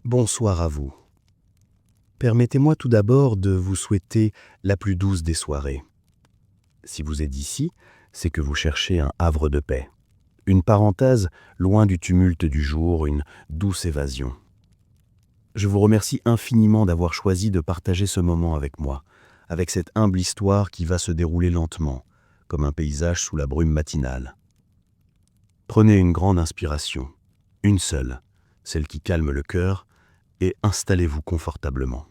Bonsoir à vous. Permettez-moi tout d'abord de vous souhaiter la plus douce des soirées. Si vous êtes ici, c'est que vous cherchez un havre de paix. Une parenthèse loin du tumulte du jour, une douce évasion. Je vous remercie infiniment d'avoir choisi de partager ce moment avec moi, avec cette humble histoire qui va se dérouler lentement, comme un paysage sous la brume matinale. Prenez une grande inspiration, une seule, celle qui calme le cœur, et installez-vous confortablement.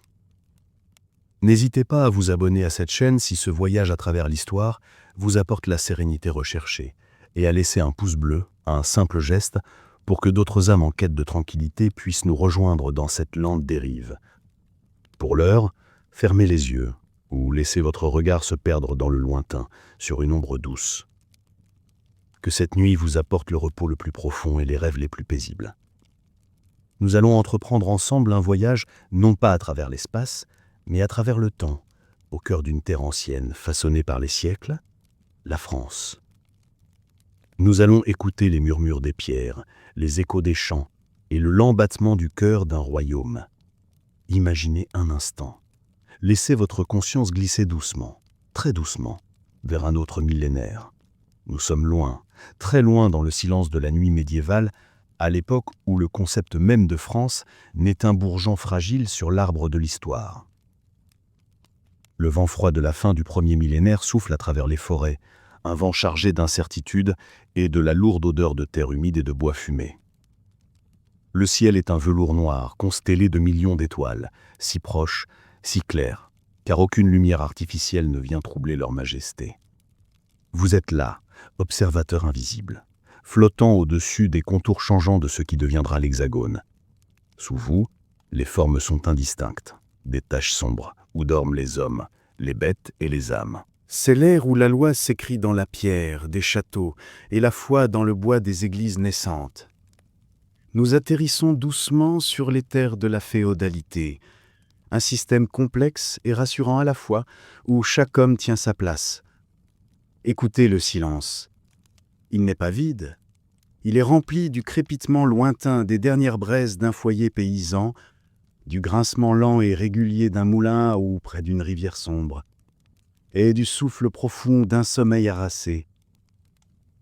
N'hésitez pas à vous abonner à cette chaîne si ce voyage à travers l'histoire vous apporte la sérénité recherchée, et à laisser un pouce bleu, un simple geste, pour que d'autres âmes en quête de tranquillité puissent nous rejoindre dans cette lente dérive. Pour l'heure, fermez les yeux, ou laissez votre regard se perdre dans le lointain, sur une ombre douce. Que cette nuit vous apporte le repos le plus profond et les rêves les plus paisibles. Nous allons entreprendre ensemble un voyage non pas à travers l'espace, mais à travers le temps, au cœur d'une terre ancienne façonnée par les siècles, la France. Nous allons écouter les murmures des pierres, les échos des champs et le lent battement du cœur d'un royaume. Imaginez un instant. Laissez votre conscience glisser doucement, très doucement, vers un autre millénaire. Nous sommes loin, très loin dans le silence de la nuit médiévale, à l'époque où le concept même de France n'est un bourgeon fragile sur l'arbre de l'histoire. Le vent froid de la fin du premier millénaire souffle à travers les forêts, un vent chargé d'incertitude et de la lourde odeur de terre humide et de bois fumé. Le ciel est un velours noir, constellé de millions d'étoiles, si proches, si claires, car aucune lumière artificielle ne vient troubler leur majesté. Vous êtes là, observateur invisible, flottant au-dessus des contours changeants de ce qui deviendra l'hexagone. Sous vous, les formes sont indistinctes, des taches sombres, où dorment les hommes, les bêtes et les âmes. C'est l'ère où la loi s'écrit dans la pierre des châteaux et la foi dans le bois des églises naissantes. Nous atterrissons doucement sur les terres de la féodalité, un système complexe et rassurant à la fois, où chaque homme tient sa place. Écoutez le silence. Il n'est pas vide. Il est rempli du crépitement lointain des dernières braises d'un foyer paysan, du grincement lent et régulier d'un moulin ou près d'une rivière sombre, et du souffle profond d'un sommeil harassé.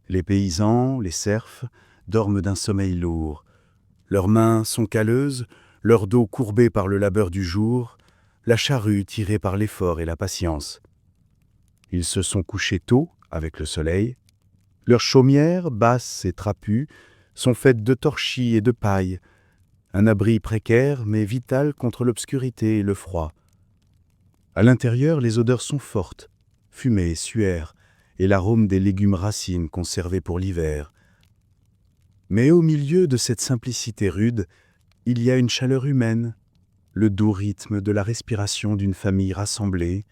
Les paysans, les serfs, dorment d'un sommeil lourd. Leurs mains sont calleuses, leur dos courbé par le labeur du jour, la charrue tirée par l'effort et la patience. Ils se sont couchés tôt, avec le soleil. Leurs chaumières, basses et trapues, sont faites de torchis et de paille, un abri précaire mais vital contre l'obscurité et le froid. À l'intérieur, les odeurs sont fortes, fumée, suaire, et l'arôme des légumes racines conservés pour l'hiver. Mais au milieu de cette simplicité rude, il y a une chaleur humaine, le doux rythme de la respiration d'une famille rassemblée.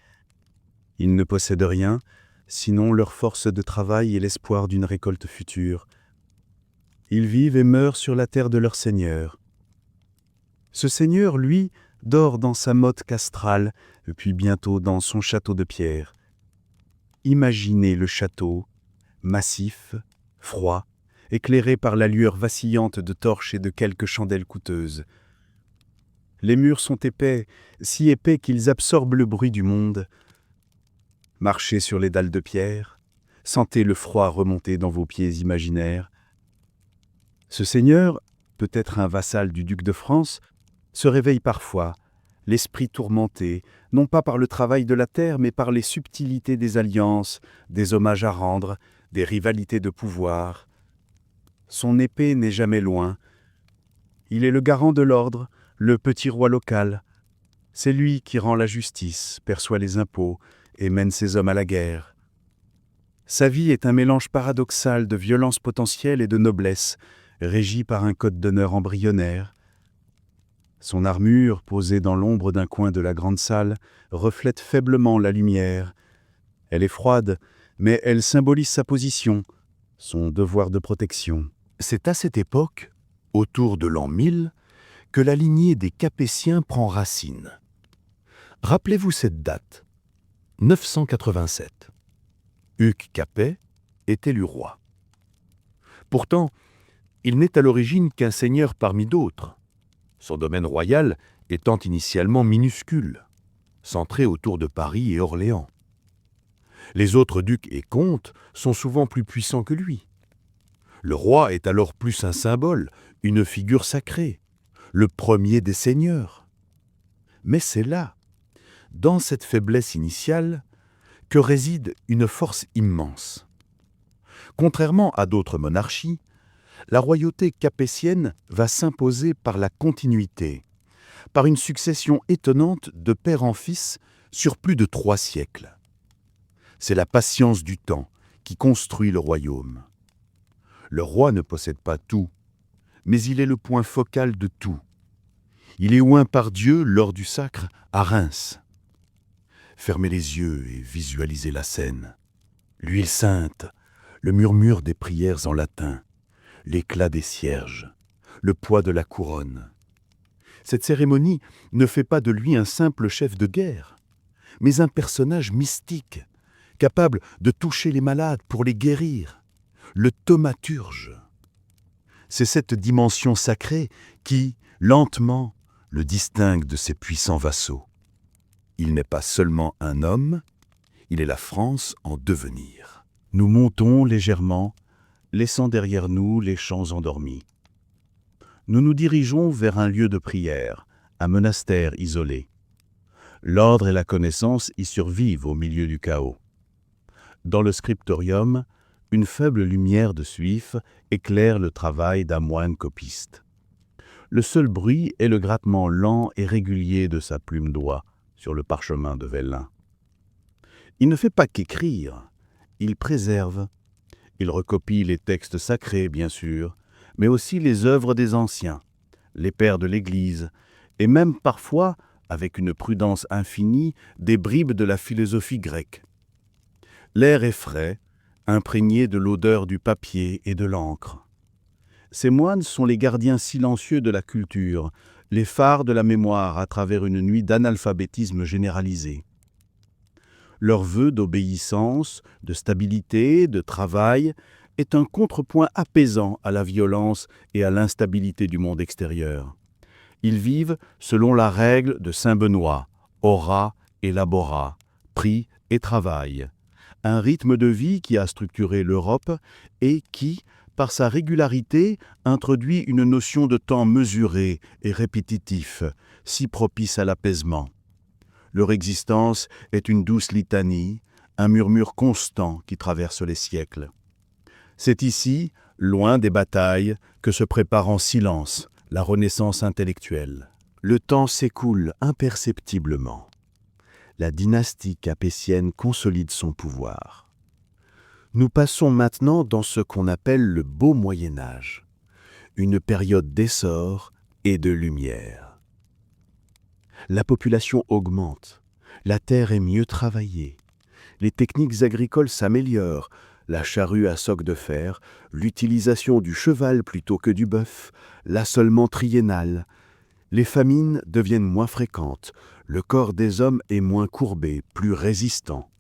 Ils ne possèdent rien, sinon leur force de travail et l'espoir d'une récolte future. Ils vivent et meurent sur la terre de leur Seigneur. Ce Seigneur, lui, dort dans sa motte castrale, puis bientôt dans son château de pierre. Imaginez le château, massif, froid, éclairé par la lueur vacillante de torches et de quelques chandelles coûteuses. Les murs sont épais, si épais qu'ils absorbent le bruit du monde. Marchez sur les dalles de pierre, sentez le froid remonter dans vos pieds imaginaires. Ce seigneur, peut-être un vassal du duc de France, se réveille parfois, l'esprit tourmenté, non pas par le travail de la terre, mais par les subtilités des alliances, des hommages à rendre, des rivalités de pouvoir. Son épée n'est jamais loin. Il est le garant de l'ordre, le petit roi local. C'est lui qui rend la justice, perçoit les impôts et mène ses hommes à la guerre. Sa vie est un mélange paradoxal de violence potentielle et de noblesse, régi par un code d'honneur embryonnaire. Son armure, posée dans l'ombre d'un coin de la grande salle, reflète faiblement la lumière. Elle est froide, mais elle symbolise sa position, son devoir de protection. C'est à cette époque, autour de l'an 1000, que la lignée des Capétiens prend racine. Rappelez-vous cette date, 987. Hugues Capet est élu roi. Pourtant, il n'est à l'origine qu'un seigneur parmi d'autres. son domaine royal étant initialement minuscule, centré autour de Paris et Orléans. Les autres ducs et comtes sont souvent plus puissants que lui. Le roi est alors plus un symbole, une figure sacrée, le premier des seigneurs. Mais c'est là, dans cette faiblesse initiale, que réside une force immense. Contrairement à d'autres monarchies, la royauté capétienne va s'imposer par la continuité, par une succession étonnante de père en fils sur plus de 3 siècles. C'est la patience du temps qui construit le royaume. Le roi ne possède pas tout, mais il est le point focal de tout. Il est oint par Dieu lors du sacre à Reims. Fermez les yeux et visualisez la scène. L'huile sainte, le murmure des prières en latin, l'éclat des cierges, le poids de la couronne. Cette cérémonie ne fait pas de lui un simple chef de guerre, mais un personnage mystique, capable de toucher les malades pour les guérir, le thaumaturge. C'est cette dimension sacrée qui, lentement, le distingue de ses puissants vassaux. Il n'est pas seulement un homme, il est la France en devenir. Nous montons légèrement, laissant derrière nous les champs endormis. Nous nous dirigeons vers un lieu de prière, un monastère isolé. L'ordre et la connaissance y survivent au milieu du chaos. Dans le scriptorium, une faible lumière de suif éclaire le travail d'un moine copiste. Le seul bruit est le grattement lent et régulier de sa plume d'oie sur le parchemin de vélin. Il ne fait pas qu'écrire, il préserve. Il recopie les textes sacrés, bien sûr, mais aussi les œuvres des anciens, les pères de l'Église, et même parfois, avec une prudence infinie, des bribes de la philosophie grecque. L'air est frais, imprégné de l'odeur du papier et de l'encre. Ces moines sont les gardiens silencieux de la culture, les phares de la mémoire à travers une nuit d'analphabétisme généralisé. Leur vœu d'obéissance, de stabilité, de travail est un contrepoint apaisant à la violence et à l'instabilité du monde extérieur. Ils vivent selon la règle de saint Benoît, ora et labora, prie et travail. Un rythme de vie qui a structuré l'Europe et qui, par sa régularité, introduit une notion de temps mesuré et répétitif, si propice à l'apaisement. Leur existence est une douce litanie, un murmure constant qui traverse les siècles. C'est ici, loin des batailles, que se prépare en silence la renaissance intellectuelle. Le temps s'écoule imperceptiblement. La dynastie capétienne consolide son pouvoir. Nous passons maintenant dans ce qu'on appelle le beau Moyen-Âge, une période d'essor et de lumière. La population augmente, la terre est mieux travaillée, les techniques agricoles s'améliorent, la charrue à soc de fer, l'utilisation du cheval plutôt que du bœuf, l'assolement triennal. Les famines deviennent moins fréquentes, le corps des hommes est moins courbé, plus résistant.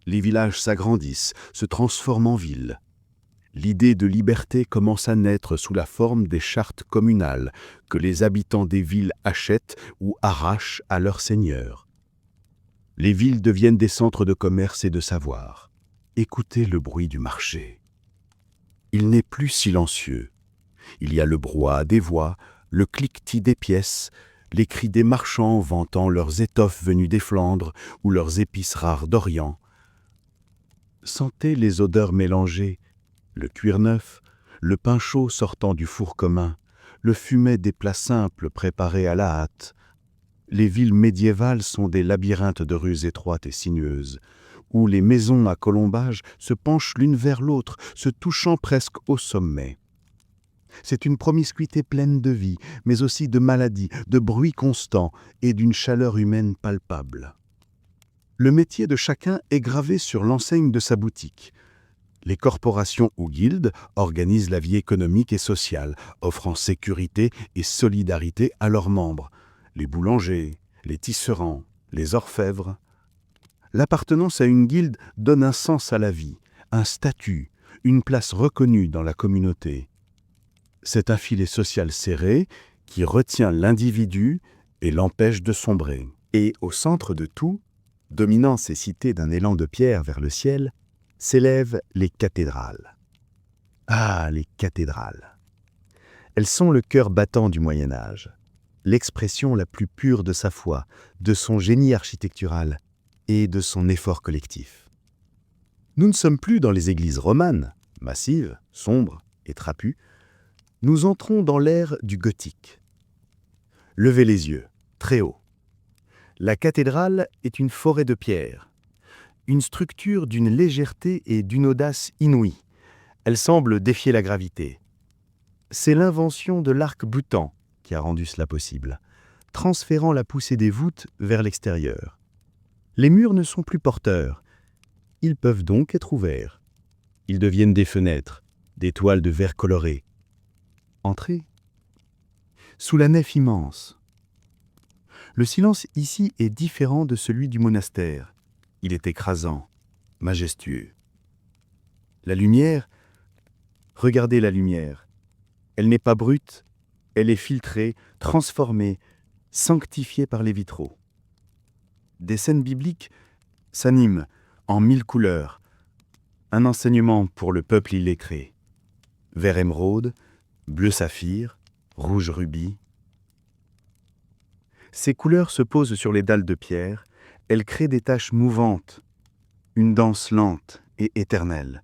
Les villages s'agrandissent, se transforment en villes. L'idée de liberté commence à naître sous la forme des chartes communales que les habitants des villes achètent ou arrachent à leurs seigneurs. Les villes deviennent des centres de commerce et de savoir. Écoutez le bruit du marché. Il n'est plus silencieux. Il y a le brouhaha des voix, le cliquetis des pièces, les cris des marchands vantant leurs étoffes venues des Flandres ou leurs épices rares d'Orient. Sentez les odeurs mélangées, le cuir neuf, le pain chaud sortant du four commun, le fumet des plats simples préparés à la hâte. Les villes médiévales sont des labyrinthes de rues étroites et sinueuses, où les maisons à colombages se penchent l'une vers l'autre, se touchant presque au sommet. C'est une promiscuité pleine de vie, mais aussi de maladies, de bruit constant et d'une chaleur humaine palpable. Le métier de chacun est gravé sur l'enseigne de sa boutique. Les corporations ou guildes organisent la vie économique et sociale, offrant sécurité et solidarité à leurs membres. Les boulangers, les tisserands, les orfèvres. L'appartenance à une guilde donne un sens à la vie, un statut, une place reconnue dans la communauté. C'est un filet social serré qui retient l'individu et l'empêche de sombrer. Et au centre de tout, dominant ces cités d'un élan de pierre vers le ciel, s'élèvent les cathédrales. Ah, les cathédrales! Elles sont le cœur battant du Moyen-Âge, l'expression la plus pure de sa foi, de son génie architectural et de son effort collectif. Nous ne sommes plus dans les églises romanes, massives, sombres et trapues. Nous entrons dans l'ère du gothique. Levez les yeux, très haut. La cathédrale est une forêt de pierre, une structure d'une légèreté et d'une audace inouïe. Elle semble défier la gravité. C'est l'invention de l'arc-boutant qui a rendu cela possible, transférant la poussée des voûtes vers l'extérieur. Les murs ne sont plus porteurs. Ils peuvent donc être ouverts. Ils deviennent des fenêtres, des toiles de verre coloré. Entrez. Sous la nef immense. Le silence ici est différent de celui du monastère. Il est écrasant, majestueux. La lumière, regardez la lumière. Elle n'est pas brute, elle est filtrée, transformée, sanctifiée par les vitraux. Des scènes bibliques s'animent en 1000 couleurs. Un enseignement pour le peuple illettré. Vert émeraude, bleu saphir, rouge rubis. Ces couleurs se posent sur les dalles de pierre, elles créent des taches mouvantes, une danse lente et éternelle,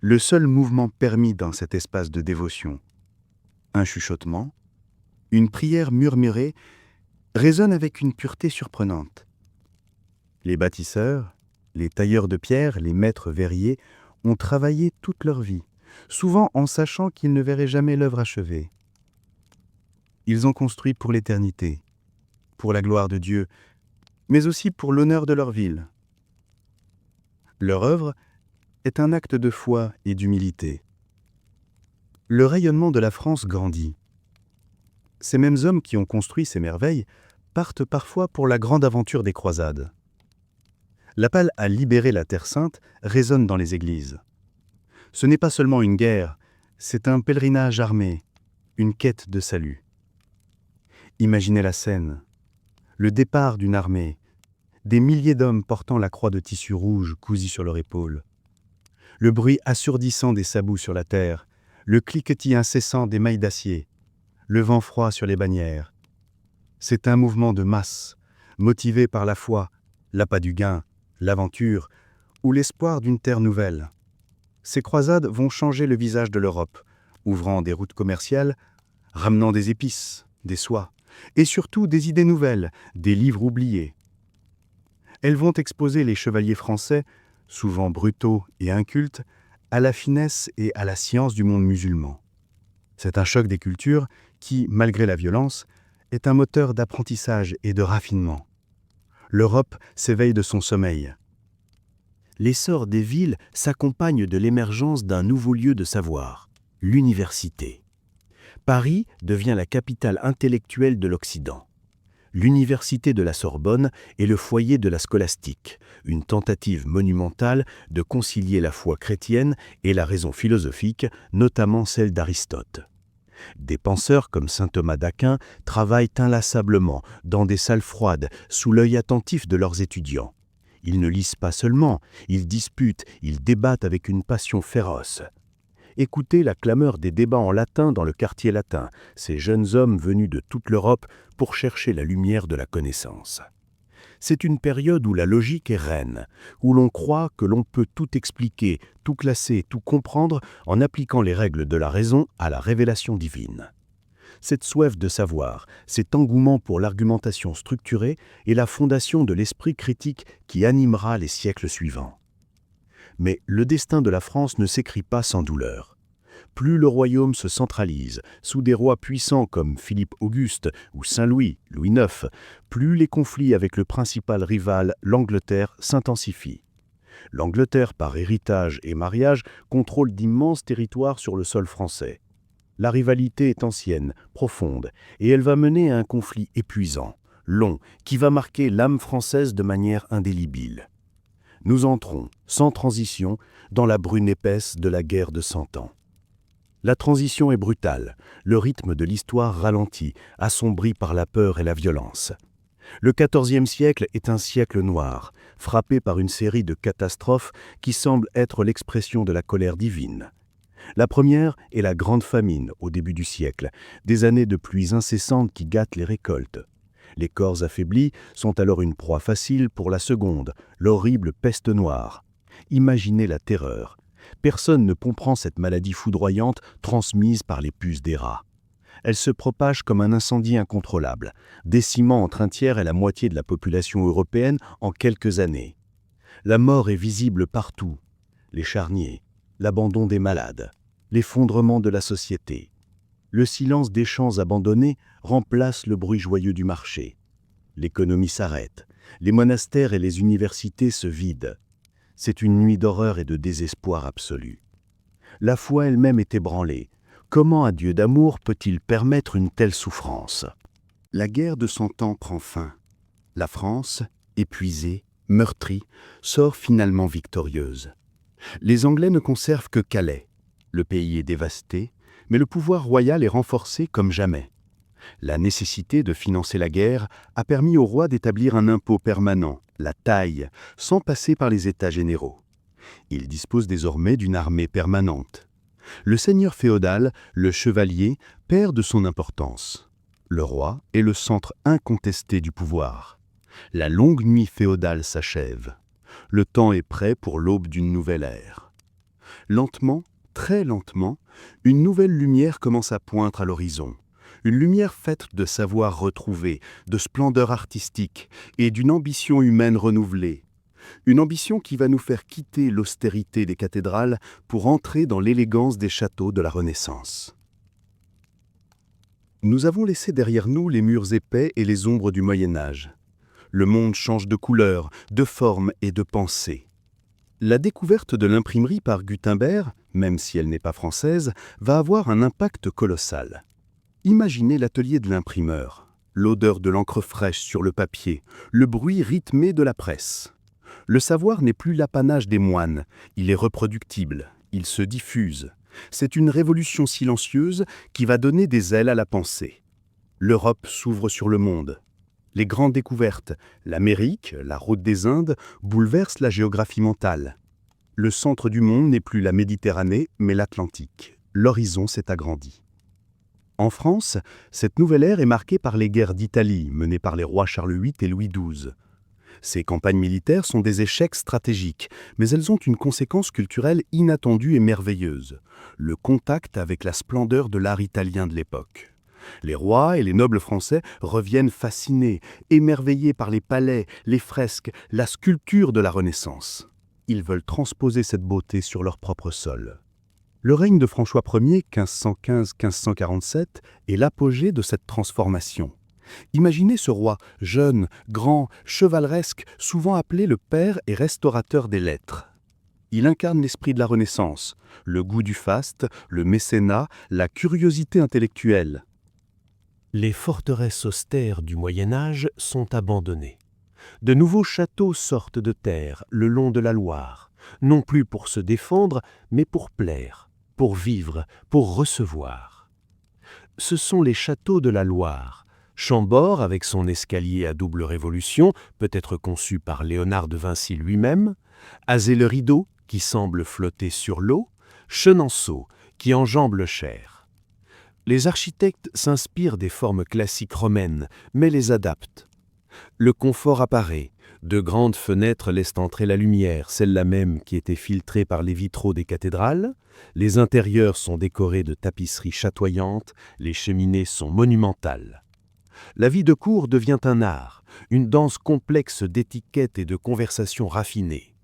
le seul mouvement permis dans cet espace de dévotion. Un chuchotement, une prière murmurée résonne avec une pureté surprenante. Les bâtisseurs, les tailleurs de pierre, les maîtres verriers ont travaillé toute leur vie, souvent en sachant qu'ils ne verraient jamais l'œuvre achevée. Ils ont construit pour l'éternité, pour la gloire de Dieu, mais aussi pour l'honneur de leur ville. Leur œuvre est un acte de foi et d'humilité. Le rayonnement de la France grandit. Ces mêmes hommes qui ont construit ces merveilles partent parfois pour la grande aventure des croisades. L'appel à libérer la Terre Sainte résonne dans les églises. Ce n'est pas seulement une guerre, c'est un pèlerinage armé, une quête de salut. Imaginez la scène. Le départ d'une armée, des milliers d'hommes portant la croix de tissu rouge cousue sur leur épaule, le bruit assourdissant des sabots sur la terre, le cliquetis incessant des mailles d'acier, le vent froid sur les bannières. C'est un mouvement de masse, motivé par la foi, l'appât du gain, l'aventure ou l'espoir d'une terre nouvelle. Ces croisades vont changer le visage de l'Europe, ouvrant des routes commerciales, ramenant des épices, des soies, et surtout des idées nouvelles, des livres oubliés. Elles vont exposer les chevaliers français, souvent brutaux et incultes, à la finesse et à la science du monde musulman. C'est un choc des cultures qui, malgré la violence, est un moteur d'apprentissage et de raffinement. L'Europe s'éveille de son sommeil. L'essor des villes s'accompagne de l'émergence d'un nouveau lieu de savoir, l'université. Paris devient la capitale intellectuelle de l'Occident. L'université de la Sorbonne est le foyer de la scolastique, une tentative monumentale de concilier la foi chrétienne et la raison philosophique, notamment celle d'Aristote. Des penseurs comme saint Thomas d'Aquin travaillent inlassablement dans des salles froides, sous l'œil attentif de leurs étudiants. Ils ne lisent pas seulement, ils disputent, ils débattent avec une passion féroce. Écoutez la clameur des débats en latin dans le quartier latin, ces jeunes hommes venus de toute l'Europe pour chercher la lumière de la connaissance. C'est une période où la logique est reine, où l'on croit que l'on peut tout expliquer, tout classer, tout comprendre en appliquant les règles de la raison à la révélation divine. Cette soif de savoir, cet engouement pour l'argumentation structurée est la fondation de l'esprit critique qui animera les siècles suivants. Mais le destin de la France ne s'écrit pas sans douleur. Plus le royaume se centralise, sous des rois puissants comme Philippe Auguste ou Saint-Louis, Louis IX, plus les conflits avec le principal rival, l'Angleterre, s'intensifient. L'Angleterre, par héritage et mariage, contrôle d'immenses territoires sur le sol français. La rivalité est ancienne, profonde, et elle va mener à un conflit épuisant, long, qui va marquer l'âme française de manière indélébile. Nous entrons, sans transition, dans la brune épaisse de la guerre de 100 ans. La transition est brutale, le rythme de l'histoire ralentit, assombri par la peur et la violence. Le XIVe siècle est un siècle noir, frappé par une série de catastrophes qui semblent être l'expression de la colère divine. La première est la Grande Famine au début du siècle, des années de pluies incessantes qui gâtent les récoltes. Les corps affaiblis sont alors une proie facile pour la seconde, l'horrible peste noire. Imaginez la terreur. Personne ne comprend cette maladie foudroyante transmise par les puces des rats. Elle se propage comme un incendie incontrôlable, décimant entre un tiers et la moitié de la population européenne en quelques années. La mort est visible partout. Les charniers, l'abandon des malades, l'effondrement de la société. Le silence des champs abandonnés remplace le bruit joyeux du marché. L'économie s'arrête, les monastères et les universités se vident. C'est une nuit d'horreur et de désespoir absolu. La foi elle-même est ébranlée. Comment un Dieu d'amour peut-il permettre une telle souffrance? La guerre de Cent Ans prend fin. La France, épuisée, meurtrie, sort finalement victorieuse. Les Anglais ne conservent que Calais. Le pays est dévasté, mais le pouvoir royal est renforcé comme jamais. La nécessité de financer la guerre a permis au roi d'établir un impôt permanent, la taille, sans passer par les États généraux. Il dispose désormais d'une armée permanente. Le seigneur féodal, le chevalier, perd de son importance. Le roi est le centre incontesté du pouvoir. La longue nuit féodale s'achève. Le temps est prêt pour l'aube d'une nouvelle ère. Lentement, très lentement, une nouvelle lumière commence à poindre à l'horizon. Une lumière faite de savoir retrouvé, de splendeur artistique et d'une ambition humaine renouvelée. Une ambition qui va nous faire quitter l'austérité des cathédrales pour entrer dans l'élégance des châteaux de la Renaissance. Nous avons laissé derrière nous les murs épais et les ombres du Moyen-Âge. Le monde change de couleur, de forme et de pensée. La découverte de l'imprimerie par Gutenberg, même si elle n'est pas française, va avoir un impact colossal. Imaginez l'atelier de l'imprimeur, l'odeur de l'encre fraîche sur le papier, le bruit rythmé de la presse. Le savoir n'est plus l'apanage des moines, il est reproductible, il se diffuse. C'est une révolution silencieuse qui va donner des ailes à la pensée. L'Europe s'ouvre sur le monde. Les grandes découvertes, l'Amérique, la route des Indes, bouleversent la géographie mentale. Le centre du monde n'est plus la Méditerranée, mais l'Atlantique. L'horizon s'est agrandi. En France, cette nouvelle ère est marquée par les guerres d'Italie, menées par les rois Charles VIII et Louis XII. Ces campagnes militaires sont des échecs stratégiques, mais elles ont une conséquence culturelle inattendue et merveilleuse, le contact avec la splendeur de l'art italien de l'époque. Les rois et les nobles français reviennent fascinés, émerveillés par les palais, les fresques, la sculpture de la Renaissance. Ils veulent transposer cette beauté sur leur propre sol. Le règne de François Ier, 1515-1547, est l'apogée de cette transformation. Imaginez ce roi, jeune, grand, chevaleresque, souvent appelé le père et restaurateur des lettres. Il incarne l'esprit de la Renaissance, le goût du faste, le mécénat, la curiosité intellectuelle. Les forteresses austères du Moyen-Âge sont abandonnées. De nouveaux châteaux sortent de terre le long de la Loire, non plus pour se défendre, mais pour plaire, pour vivre, pour recevoir. Ce sont les châteaux de la Loire. Chambord, avec son escalier à double révolution, peut-être conçu par Léonard de Vinci lui-même, Azay-le-Rideau, qui semble flotter sur l'eau, Chenonceau, qui enjambe le Cher. Les architectes s'inspirent des formes classiques romaines, mais les adaptent. Le confort apparaît. De grandes fenêtres laissent entrer la lumière, celle-là même qui était filtrée par les vitraux des cathédrales. Les intérieurs sont décorés de tapisseries chatoyantes, les cheminées sont monumentales. La vie de cour devient un art, une danse complexe d'étiquettes et de conversations raffinées.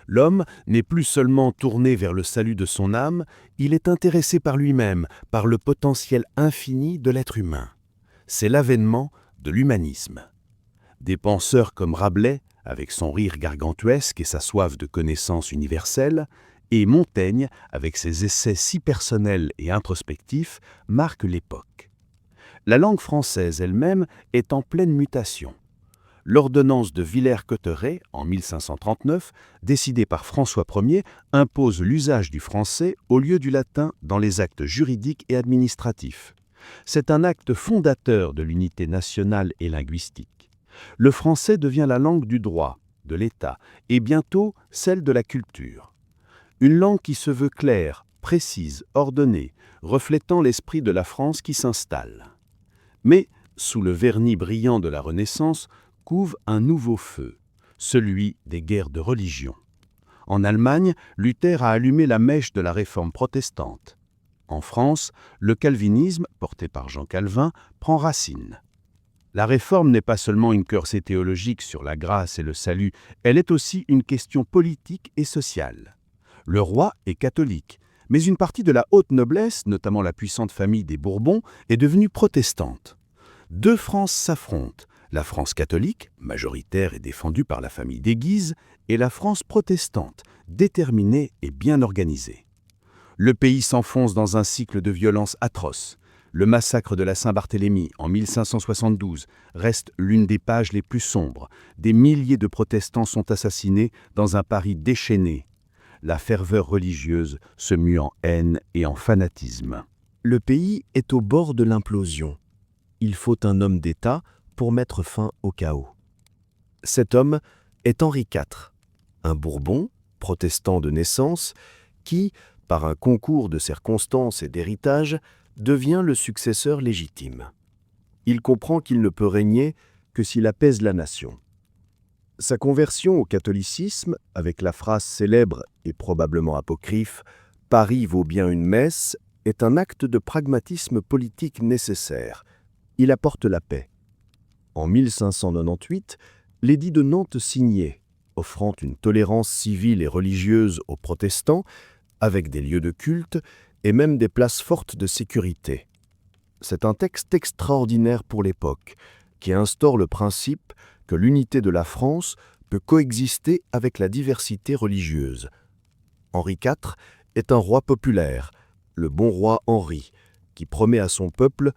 L'homme n'est plus seulement tourné vers le salut de son âme, il est intéressé par lui-même, par le potentiel infini de l'être humain. C'est l'avènement de l'humanisme. Des penseurs comme Rabelais, avec son rire gargantuesque et sa soif de connaissance universelle, et Montaigne, avec ses essais si personnels et introspectifs, marquent l'époque. La langue française elle-même est en pleine mutation. L'ordonnance de Villers-Cotterêts, en 1539, décidée par François Ier, impose l'usage du français au lieu du latin dans les actes juridiques et administratifs. C'est un acte fondateur de l'unité nationale et linguistique. Le français devient la langue du droit, de l'État, et bientôt celle de la culture. Une langue qui se veut claire, précise, ordonnée, reflétant l'esprit de la France qui s'installe. Mais, sous le vernis brillant de la Renaissance, couve un nouveau feu, celui des guerres de religion. En Allemagne, Luther a allumé la mèche de la réforme protestante. En France, le calvinisme, porté par Jean Calvin, prend racine. La réforme n'est pas seulement une quercée théologique sur la grâce et le salut, elle est aussi une question politique et sociale. Le roi est catholique, mais une partie de la haute noblesse, notamment la puissante famille des Bourbons, est devenue protestante. Deux Frances s'affrontent, la France catholique, majoritaire et défendue par la famille des Guise, et la France protestante, déterminée et bien organisée. Le pays s'enfonce dans un cycle de violence atroce. Le massacre de la Saint-Barthélemy en 1572 reste l'une des pages les plus sombres. Des milliers de protestants sont assassinés dans un Paris déchaîné. La ferveur religieuse se mue en haine et en fanatisme. Le pays est au bord de l'implosion. Il faut un homme d'État pour mettre fin au chaos. Cet homme est Henri IV, un Bourbon, protestant de naissance, qui, par un concours de circonstances et d'héritage, devient le successeur légitime. Il comprend qu'il ne peut régner que s'il apaise la nation. Sa conversion au catholicisme, avec la phrase célèbre et probablement apocryphe « Paris vaut bien une messe », est un acte de pragmatisme politique nécessaire. Il apporte la paix. En 1598, l'édit de Nantes signé, offrant une tolérance civile et religieuse aux protestants, avec des lieux de culte et même des places fortes de sécurité. C'est un texte extraordinaire pour l'époque, qui instaure le principe que l'unité de la France peut coexister avec la diversité religieuse. Henri IV est un roi populaire, le bon roi Henri, qui promet à son peuple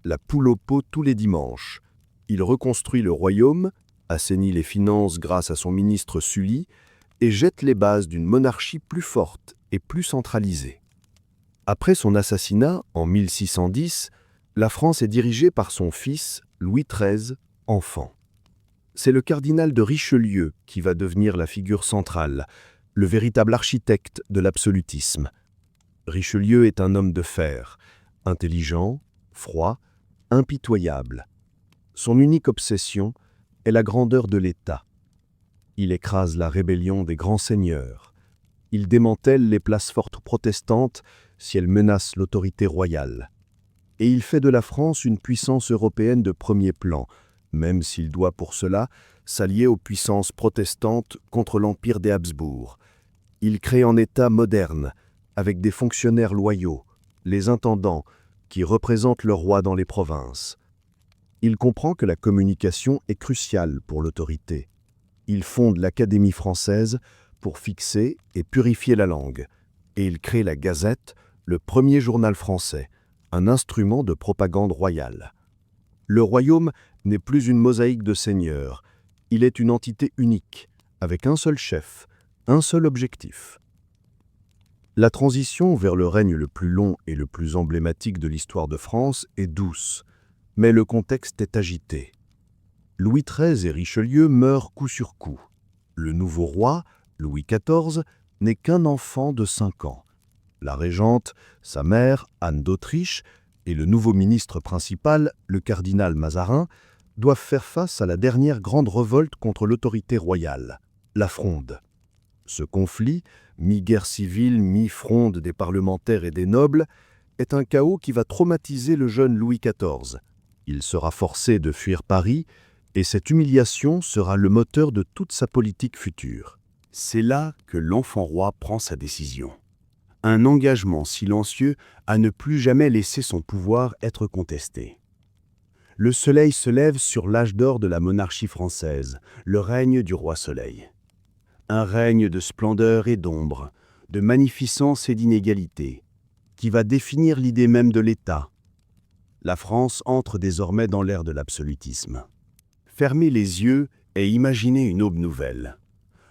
la poule au pot tous les dimanches. Il reconstruit le royaume, assainit les finances grâce à son ministre Sully et jette les bases d'une monarchie plus forte et plus centralisée. Après son assassinat en 1610, la France est dirigée par son fils Louis XIII, enfant. C'est le cardinal de Richelieu qui va devenir la figure centrale, le véritable architecte de l'absolutisme. Richelieu est un homme de fer, intelligent, froid, impitoyable. Son unique obsession est la grandeur de l'État. Il écrase la rébellion des grands seigneurs. Il démantèle les places fortes protestantes si elles menacent l'autorité royale. Et il fait de la France une puissance européenne de premier plan, même s'il doit pour cela s'allier aux puissances protestantes contre l'Empire des Habsbourg. Il crée un État moderne, avec des fonctionnaires loyaux, les intendants, qui représentent le roi dans les provinces. Il comprend que la communication est cruciale pour l'autorité. Il fonde l'Académie française pour fixer et purifier la langue, et il crée la Gazette, le premier journal français, un instrument de propagande royale. Le royaume n'est plus une mosaïque de seigneurs, il est une entité unique, avec un seul chef, un seul objectif. La transition vers le règne le plus long et le plus emblématique de l'histoire de France est douce, mais le contexte est agité. Louis XIII et Richelieu meurent coup sur coup. Le nouveau roi, Louis XIV, n'est qu'un enfant de 5 ans. La régente, sa mère, Anne d'Autriche, et le nouveau ministre principal, le cardinal Mazarin, doivent faire face à la dernière grande révolte contre l'autorité royale, la Fronde. Ce conflit, mi-guerre civile, mi-fronde des parlementaires et des nobles, est un chaos qui va traumatiser le jeune Louis XIV. Il sera forcé de fuir Paris, et cette humiliation sera le moteur de toute sa politique future. C'est là que l'enfant roi prend sa décision. Un engagement silencieux à ne plus jamais laisser son pouvoir être contesté. Le soleil se lève sur l'âge d'or de la monarchie française, le règne du roi Soleil. Un règne de splendeur et d'ombre, de magnificence et d'inégalité, qui va définir l'idée même de l'État. La France entre désormais dans l'ère de l'absolutisme. fermez les yeux et imaginez une aube nouvelle.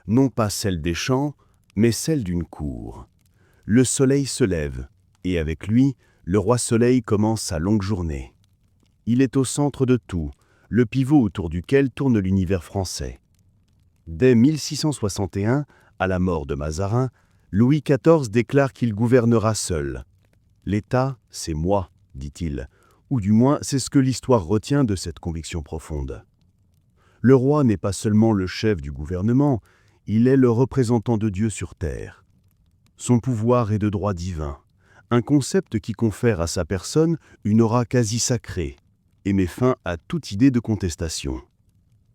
Non pas celle des champs, mais celle d'une cour. Le soleil se lève, et avec lui, le roi Soleil commence sa longue journée. Il est au centre de tout, le pivot autour duquel tourne l'univers français. Dès 1661, à la mort de Mazarin, Louis XIV déclare qu'il gouvernera seul. « L'État, c'est moi », dit-il, ou du moins c'est ce que l'histoire retient de cette conviction profonde. Le roi n'est pas seulement le chef du gouvernement, il est le représentant de Dieu sur terre. Son pouvoir est de droit divin, un concept qui confère à sa personne une aura quasi sacrée et met fin à toute idée de contestation.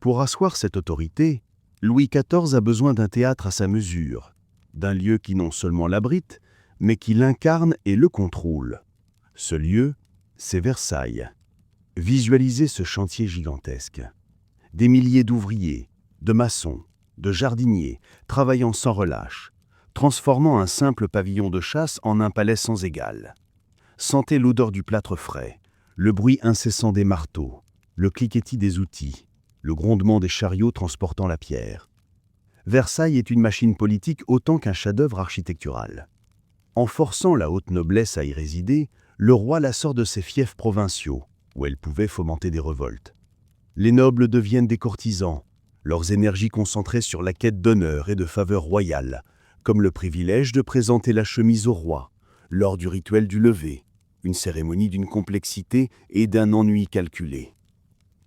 Pour asseoir cette autorité, Louis XIV a besoin d'un théâtre à sa mesure, d'un lieu qui non seulement l'abrite, mais qui l'incarne et le contrôle. Ce lieu, c'est Versailles. Visualisez ce chantier gigantesque. Des milliers d'ouvriers, de maçons, de jardiniers, travaillant sans relâche, transformant un simple pavillon de chasse en un palais sans égal. Sentez l'odeur du plâtre frais, le bruit incessant des marteaux, le cliquetis des outils, le grondement des chariots transportant la pierre. Versailles est une machine politique autant qu'un chef-d'œuvre architectural. En forçant la haute noblesse à y résider, le roi la sort de ses fiefs provinciaux, où elle pouvait fomenter des révoltes. Les nobles deviennent des courtisans, leurs énergies concentrées sur la quête d'honneur et de faveur royale, comme le privilège de présenter la chemise au roi, lors du rituel du lever, une cérémonie d'une complexité et d'un ennui calculé.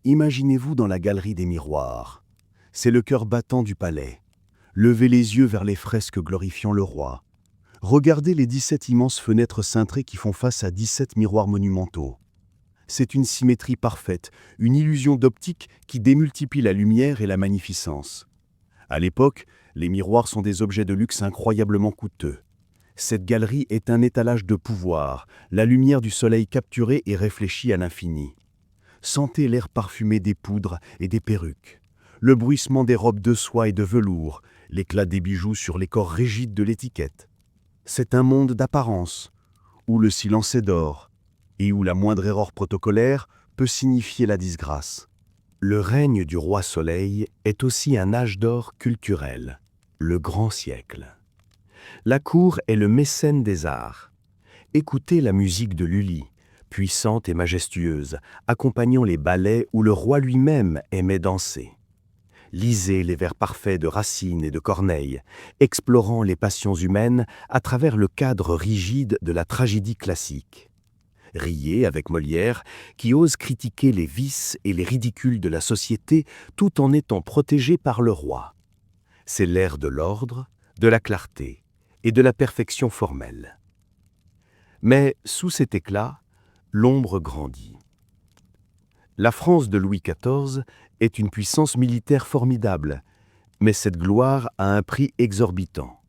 Imaginez-vous dans la galerie des miroirs. C'est le cœur battant du palais. Levez les yeux vers les fresques glorifiant le roi. Regardez les 17 immenses fenêtres cintrées qui font face à 17 miroirs monumentaux. C'est une symétrie parfaite, une illusion d'optique qui démultiplie la lumière et la magnificence. À l'époque, les miroirs sont des objets de luxe incroyablement coûteux. Cette galerie est un étalage de pouvoir, la lumière du soleil capturée et réfléchie à l'infini. Sentez l'air parfumé des poudres et des perruques, le bruissement des robes de soie et de velours, l'éclat des bijoux sur les corps rigides de l'étiquette. C'est un monde d'apparence, où le silence est d'or, et où la moindre erreur protocolaire peut signifier la disgrâce. Le règne du roi Soleil est aussi un âge d'or culturel, le grand siècle. La cour est le mécène des arts. Écoutez la musique de Lully, puissante et majestueuse, accompagnant les ballets où le roi lui-même aimait danser. Lisez les vers parfaits de Racine et de Corneille, explorant les passions humaines à travers le cadre rigide de la tragédie classique. Riez avec Molière, qui ose critiquer les vices et les ridicules de la société tout en étant protégé par le roi. C'est l'ère de l'ordre, de la clarté et de la perfection formelle. Mais sous cet éclat, l'ombre grandit. La France de Louis XIV est une puissance militaire formidable, mais cette gloire a un prix exorbitant.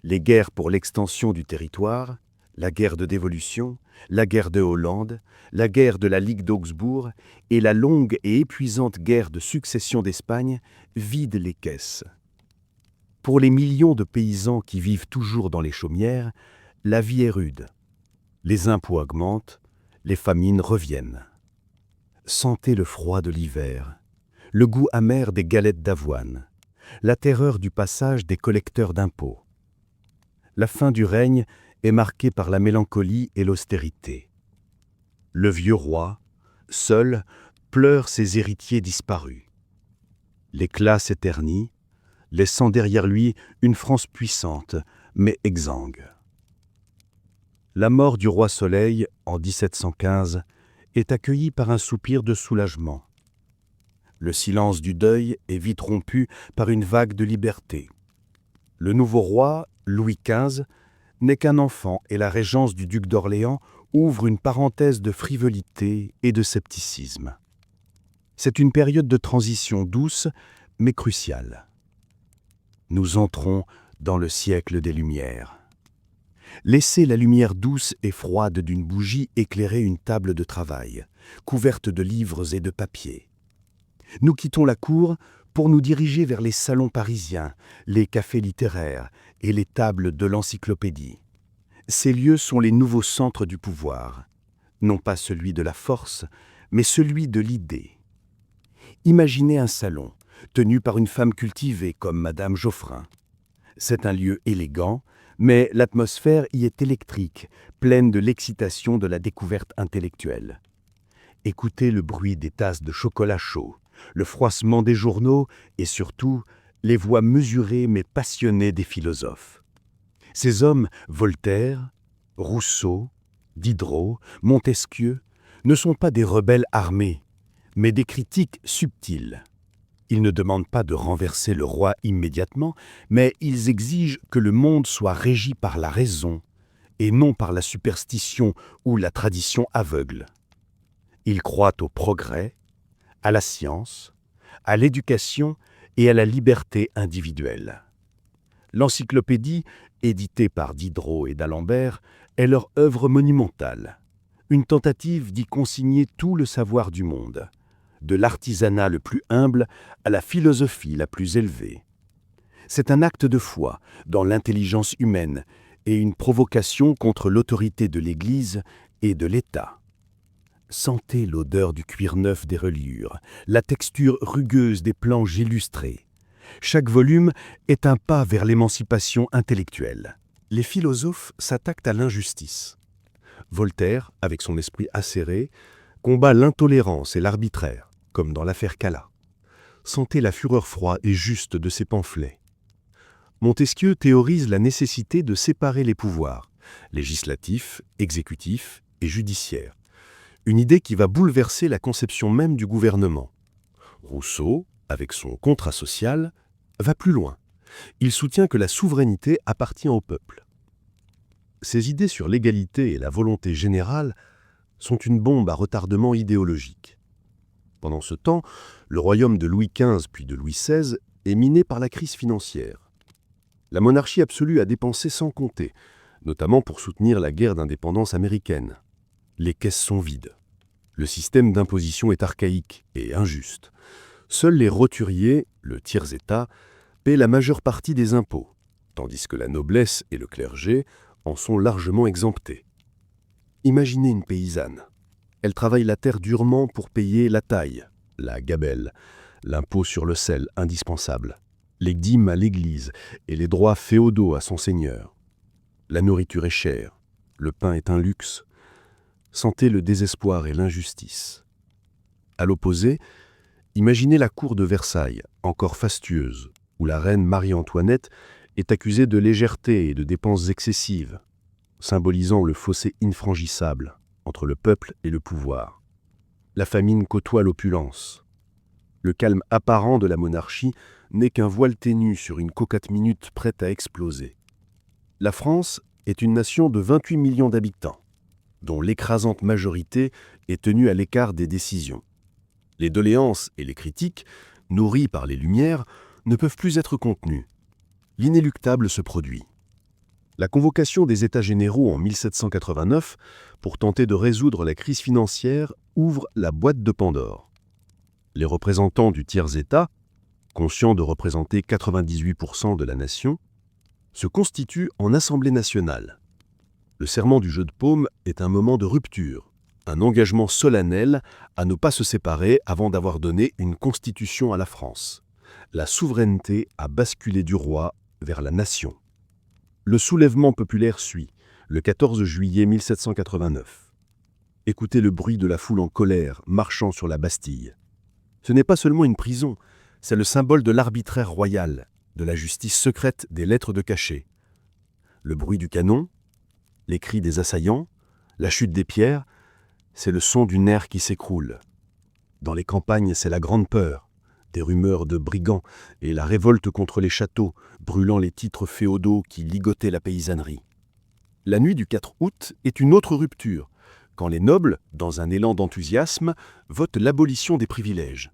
Les guerres pour l'extension du territoire, la guerre de dévolution, la guerre de Hollande, la guerre de la Ligue d'Augsbourg et la longue et épuisante guerre de succession d'Espagne vident les caisses. Pour les millions de paysans qui vivent toujours dans les chaumières, la vie est rude. Les impôts augmentent, les famines reviennent. Sentez le froid de l'hiver, le goût amer des galettes d'avoine, la terreur du passage des collecteurs d'impôts. La fin du règne est marquée par la mélancolie et l'austérité. Le vieux roi, seul, pleure ses héritiers disparus. L'éclat s'éternit, laissant derrière lui une France puissante, mais exsangue. La mort du roi Soleil, en 1715, est accueillie par un soupir de soulagement. Le silence du deuil est vite rompu par une vague de liberté. Le nouveau roi, Louis XV, n'est qu'un enfant et la régence du duc d'Orléans ouvre une parenthèse de frivolité et de scepticisme. C'est une période de transition douce, mais cruciale. Nous entrons dans le siècle des Lumières. Laissez la lumière douce et froide d'une bougie éclairer une table de travail, couverte de livres et de papiers. Nous quittons la cour pour nous diriger vers les salons parisiens, les cafés littéraires et les tables de l'encyclopédie. Ces lieux sont les nouveaux centres du pouvoir, non pas celui de la force, mais celui de l'idée. Imaginez un salon, tenu par une femme cultivée comme Madame Geoffrin. C'est un lieu élégant, mais l'atmosphère y est électrique, pleine de l'excitation de la découverte intellectuelle. Écoutez le bruit des tasses de chocolat chaud, le froissement des journaux et surtout les voix mesurées mais passionnées des philosophes. Ces hommes, Voltaire, Rousseau, Diderot, Montesquieu, ne sont pas des rebelles armés, mais des critiques subtils. Ils ne demandent pas de renverser le roi immédiatement, mais ils exigent que le monde soit régi par la raison et non par la superstition ou la tradition aveugle. Ils croient au progrès, à la science, à l'éducation et à la liberté individuelle. L'encyclopédie, éditée par Diderot et d'Alembert, est leur œuvre monumentale, une tentative d'y consigner tout le savoir du monde, de l'artisanat le plus humble à la philosophie la plus élevée. C'est un acte de foi dans l'intelligence humaine et une provocation contre l'autorité de l'Église et de l'État. Sentez l'odeur du cuir neuf des reliures, la texture rugueuse des planches illustrées. Chaque volume est un pas vers l'émancipation intellectuelle. Les philosophes s'attaquent à l'injustice. Voltaire, avec son esprit acéré, combat l'intolérance et l'arbitraire, comme dans l'affaire Cala. Sentez la fureur froide et juste de ses pamphlets. Montesquieu théorise la nécessité de séparer les pouvoirs, législatifs, exécutifs et judiciaires. Une idée qui va bouleverser la conception même du gouvernement. Rousseau, avec son contrat social, va plus loin. Il soutient que la souveraineté appartient au peuple. Ces idées sur l'égalité et la volonté générale sont une bombe à retardement idéologique. Pendant ce temps, le royaume de Louis XV puis de Louis XVI est miné par la crise financière. La monarchie absolue a dépensé sans compter, notamment pour soutenir la guerre d'indépendance américaine. Les caisses sont vides. Le système d'imposition est archaïque et injuste. Seuls les roturiers, le tiers-état, paient la majeure partie des impôts, tandis que la noblesse et le clergé en sont largement exemptés. Imaginez une paysanne. Elle travaille la terre durement pour payer la taille, la gabelle, l'impôt sur le sel indispensable, les dîmes à l'église et les droits féodaux à son seigneur. La nourriture est chère, le pain est un luxe. Sentez le désespoir et l'injustice. À l'opposé, imaginez la cour de Versailles, encore fastueuse, où la reine Marie-Antoinette est accusée de légèreté et de dépenses excessives, symbolisant le fossé infranchissable entre le peuple et le pouvoir. La famine côtoie l'opulence. Le calme apparent de la monarchie n'est qu'un voile ténu sur une cocotte minute prête à exploser. La France est une nation de 28 millions d'habitants, dont l'écrasante majorité est tenue à l'écart des décisions. Les doléances et les critiques, nourries par les Lumières, ne peuvent plus être contenues. L'inéluctable se produit. La convocation des États généraux en 1789 pour tenter de résoudre la crise financière ouvre la boîte de Pandore. Les représentants du tiers-État, conscients de représenter 98% de la nation, se constituent en Assemblée nationale. Le serment du jeu de paume est un moment de rupture, un engagement solennel à ne pas se séparer avant d'avoir donné une constitution à la France. La souveraineté a basculé du roi vers la nation. Le soulèvement populaire suit, le 14 juillet 1789. Écoutez le bruit de la foule en colère marchant sur la Bastille. Ce n'est pas seulement une prison, c'est le symbole de l'arbitraire royal, de la justice secrète des lettres de cachet. Le bruit du canon, les cris des assaillants, la chute des pierres, c'est le son du nerf qui s'écroule. Dans les campagnes, c'est la grande peur, des rumeurs de brigands et la révolte contre les châteaux, brûlant les titres féodaux qui ligotaient la paysannerie. La nuit du 4 août est une autre rupture, quand les nobles, dans un élan d'enthousiasme, votent l'abolition des privilèges.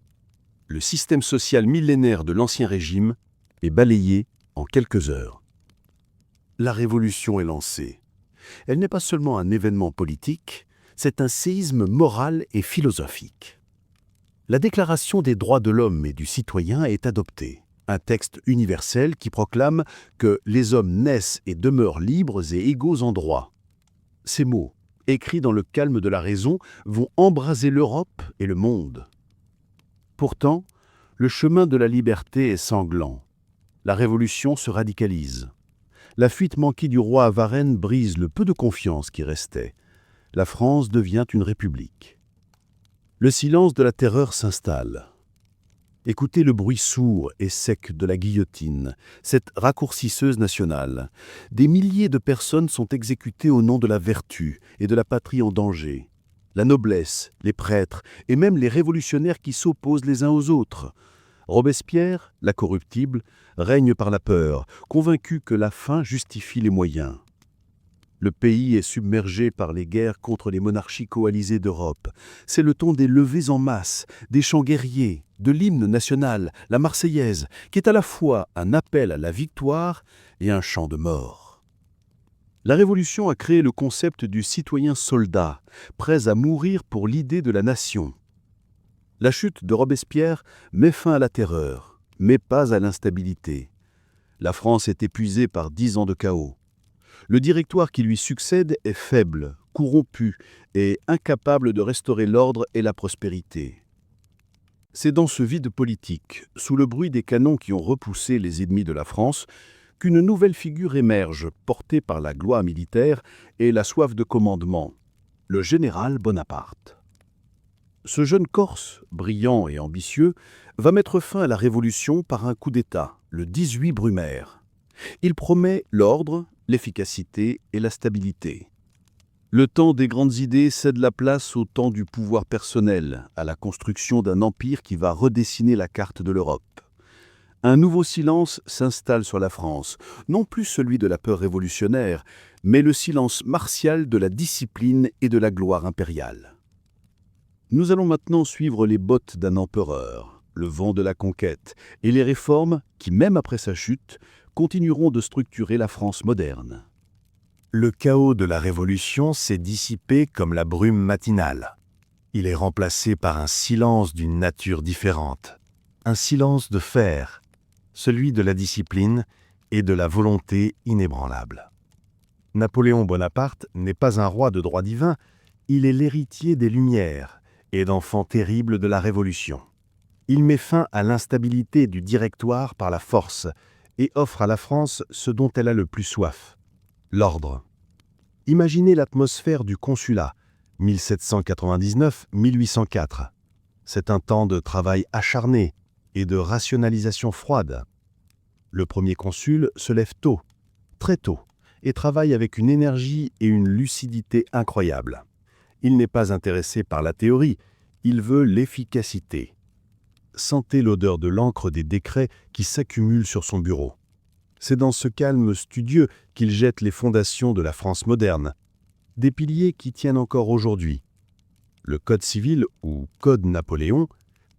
Le système social millénaire de l'Ancien Régime est balayé en quelques heures. La révolution est lancée. Elle n'est pas seulement un événement politique, c'est un séisme moral et philosophique. La Déclaration des droits de l'homme et du citoyen est adoptée, un texte universel qui proclame que les hommes naissent et demeurent libres et égaux en droit. Ces mots, écrits dans le calme de la raison, vont embraser l'Europe et le monde. Pourtant, Le chemin de la liberté est sanglant. La révolution se radicalise. La fuite manquée du roi à Varennes brise le peu de confiance qui restait. La France devient une république. Le silence de la terreur s'installe. Écoutez le bruit sourd et sec de la guillotine, cette raccourcisseuse nationale. Des milliers de personnes sont exécutées au nom de la vertu et de la patrie en danger. La noblesse, les prêtres et même les révolutionnaires qui s'opposent les uns aux autres. Robespierre, la corruptible, règne par la peur, convaincu que la fin justifie les moyens. Le pays est submergé par les guerres contre les monarchies coalisées d'Europe. C'est le ton des levées en masse, des chants guerriers, de l'hymne national, la Marseillaise, qui est à la fois un appel à la victoire et un chant de mort. La Révolution a créé le concept du citoyen soldat, prêt à mourir pour l'idée de la nation. La chute de Robespierre met fin à la terreur, mais pas à l'instabilité. La France est épuisée par 10 ans de chaos. Le directoire qui lui succède est faible, corrompu et incapable de restaurer l'ordre et la prospérité. C'est dans ce vide politique, sous le bruit des canons qui ont repoussé les ennemis de la France, qu'une nouvelle figure émerge, portée par la gloire militaire et la soif de commandement, le général Bonaparte. Ce jeune Corse, brillant et ambitieux, va mettre fin à la Révolution par un coup d'État, le 18 Brumaire. Il promet l'ordre, l'efficacité et la stabilité. Le temps des grandes idées cède la place au temps du pouvoir personnel, à la construction d'un empire qui va redessiner la carte de l'Europe. Un nouveau silence s'installe sur la France, non plus celui de la peur révolutionnaire, mais le silence martial de la discipline et de la gloire impériale. Nous allons maintenant suivre les bottes d'un empereur, le vent de la conquête, et les réformes qui, même après sa chute, continueront de structurer la France moderne. Le chaos de la Révolution s'est dissipé comme la brume matinale. Il est remplacé par un silence d'une nature différente, un silence de fer, celui de la discipline et de la volonté inébranlable. Napoléon Bonaparte n'est pas un roi de droit divin, il est l'héritier des Lumières et d'enfant terrible de la Révolution. Il met fin à l'instabilité du directoire par la force et offre à la France ce dont elle a le plus soif, l'ordre. Imaginez l'atmosphère du consulat, 1799-1804. C'est un temps de travail acharné et de rationalisation froide. Le premier consul se lève tôt, très tôt, et travaille avec une énergie et une lucidité incroyables. Il n'est pas intéressé par la théorie, il veut l'efficacité. Sentez l'odeur de l'encre des décrets qui s'accumulent sur son bureau. C'est dans ce calme studieux qu'il jette les fondations de la France moderne, des piliers qui tiennent encore aujourd'hui. Le Code civil, ou Code Napoléon,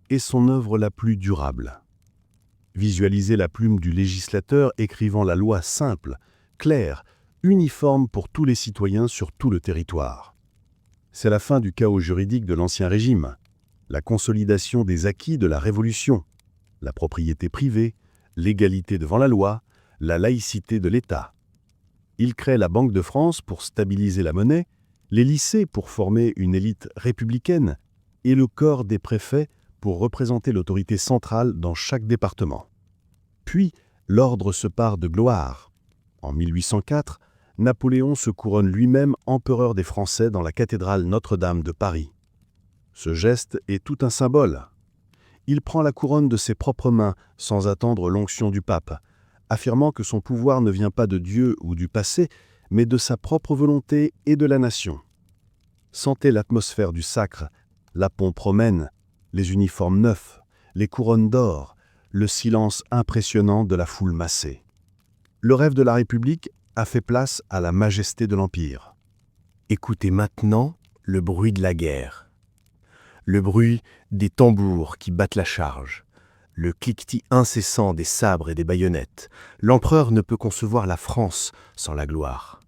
est son œuvre la plus durable. Visualisez la plume du législateur écrivant la loi simple, claire, uniforme pour tous les citoyens sur tout le territoire. C'est la fin du chaos juridique de l'Ancien Régime, la consolidation des acquis de la Révolution, la propriété privée, l'égalité devant la loi, la laïcité de l'État. Il crée la Banque de France pour stabiliser la monnaie, les lycées pour former une élite républicaine et le corps des préfets pour représenter l'autorité centrale dans chaque département. Puis, l'ordre se pare de gloire. En 1804, Napoléon se couronne lui-même empereur des Français dans la cathédrale Notre-Dame de Paris. Ce geste est tout un symbole. Il prend la couronne de ses propres mains sans attendre l'onction du pape, affirmant que son pouvoir ne vient pas de Dieu ou du passé, mais de sa propre volonté et de la nation. Sentez l'atmosphère du sacre, la pompe romaine, les uniformes neufs, les couronnes d'or, le silence impressionnant de la foule massée. Le rêve de la République a fait place à la majesté de l'Empire. Écoutez maintenant le bruit de la guerre. Le bruit des tambours qui battent la charge, le cliquetis incessant des sabres et des baïonnettes. L'empereur ne peut concevoir la France sans la gloire.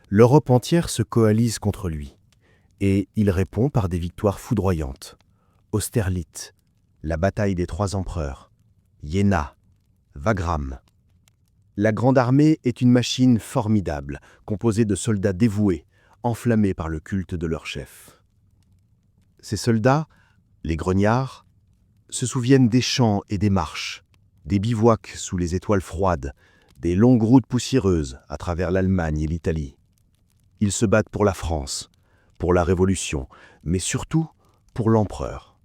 L'Europe entière se coalise contre lui, et il répond par des victoires foudroyantes. Austerlitz, la bataille des 3 empereurs, Iéna, Wagram. La Grande Armée est une machine formidable, composée de soldats dévoués, enflammés par le culte de leur chef. Ces soldats, les grognards, se souviennent des champs et des marches, des bivouacs sous les étoiles froides, des longues routes poussiéreuses à travers l'Allemagne et l'Italie. Ils se battent pour la France, pour la Révolution, mais surtout pour l'empereur.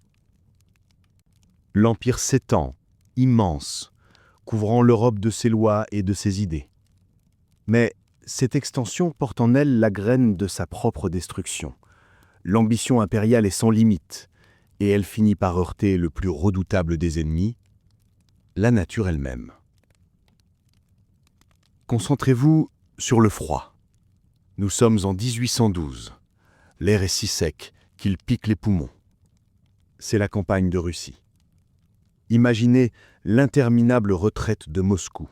L'Empire s'étend, immense, couvrant l'Europe de ses lois et de ses idées. Mais cette extension porte en elle la graine de sa propre destruction. L'ambition impériale est sans limite, et elle finit par heurter le plus redoutable des ennemis, la nature elle-même. Concentrez-vous sur le froid. Nous sommes en 1812. L'air est si sec qu'il pique les poumons. C'est la campagne de Russie. Imaginez l'interminable retraite de Moscou.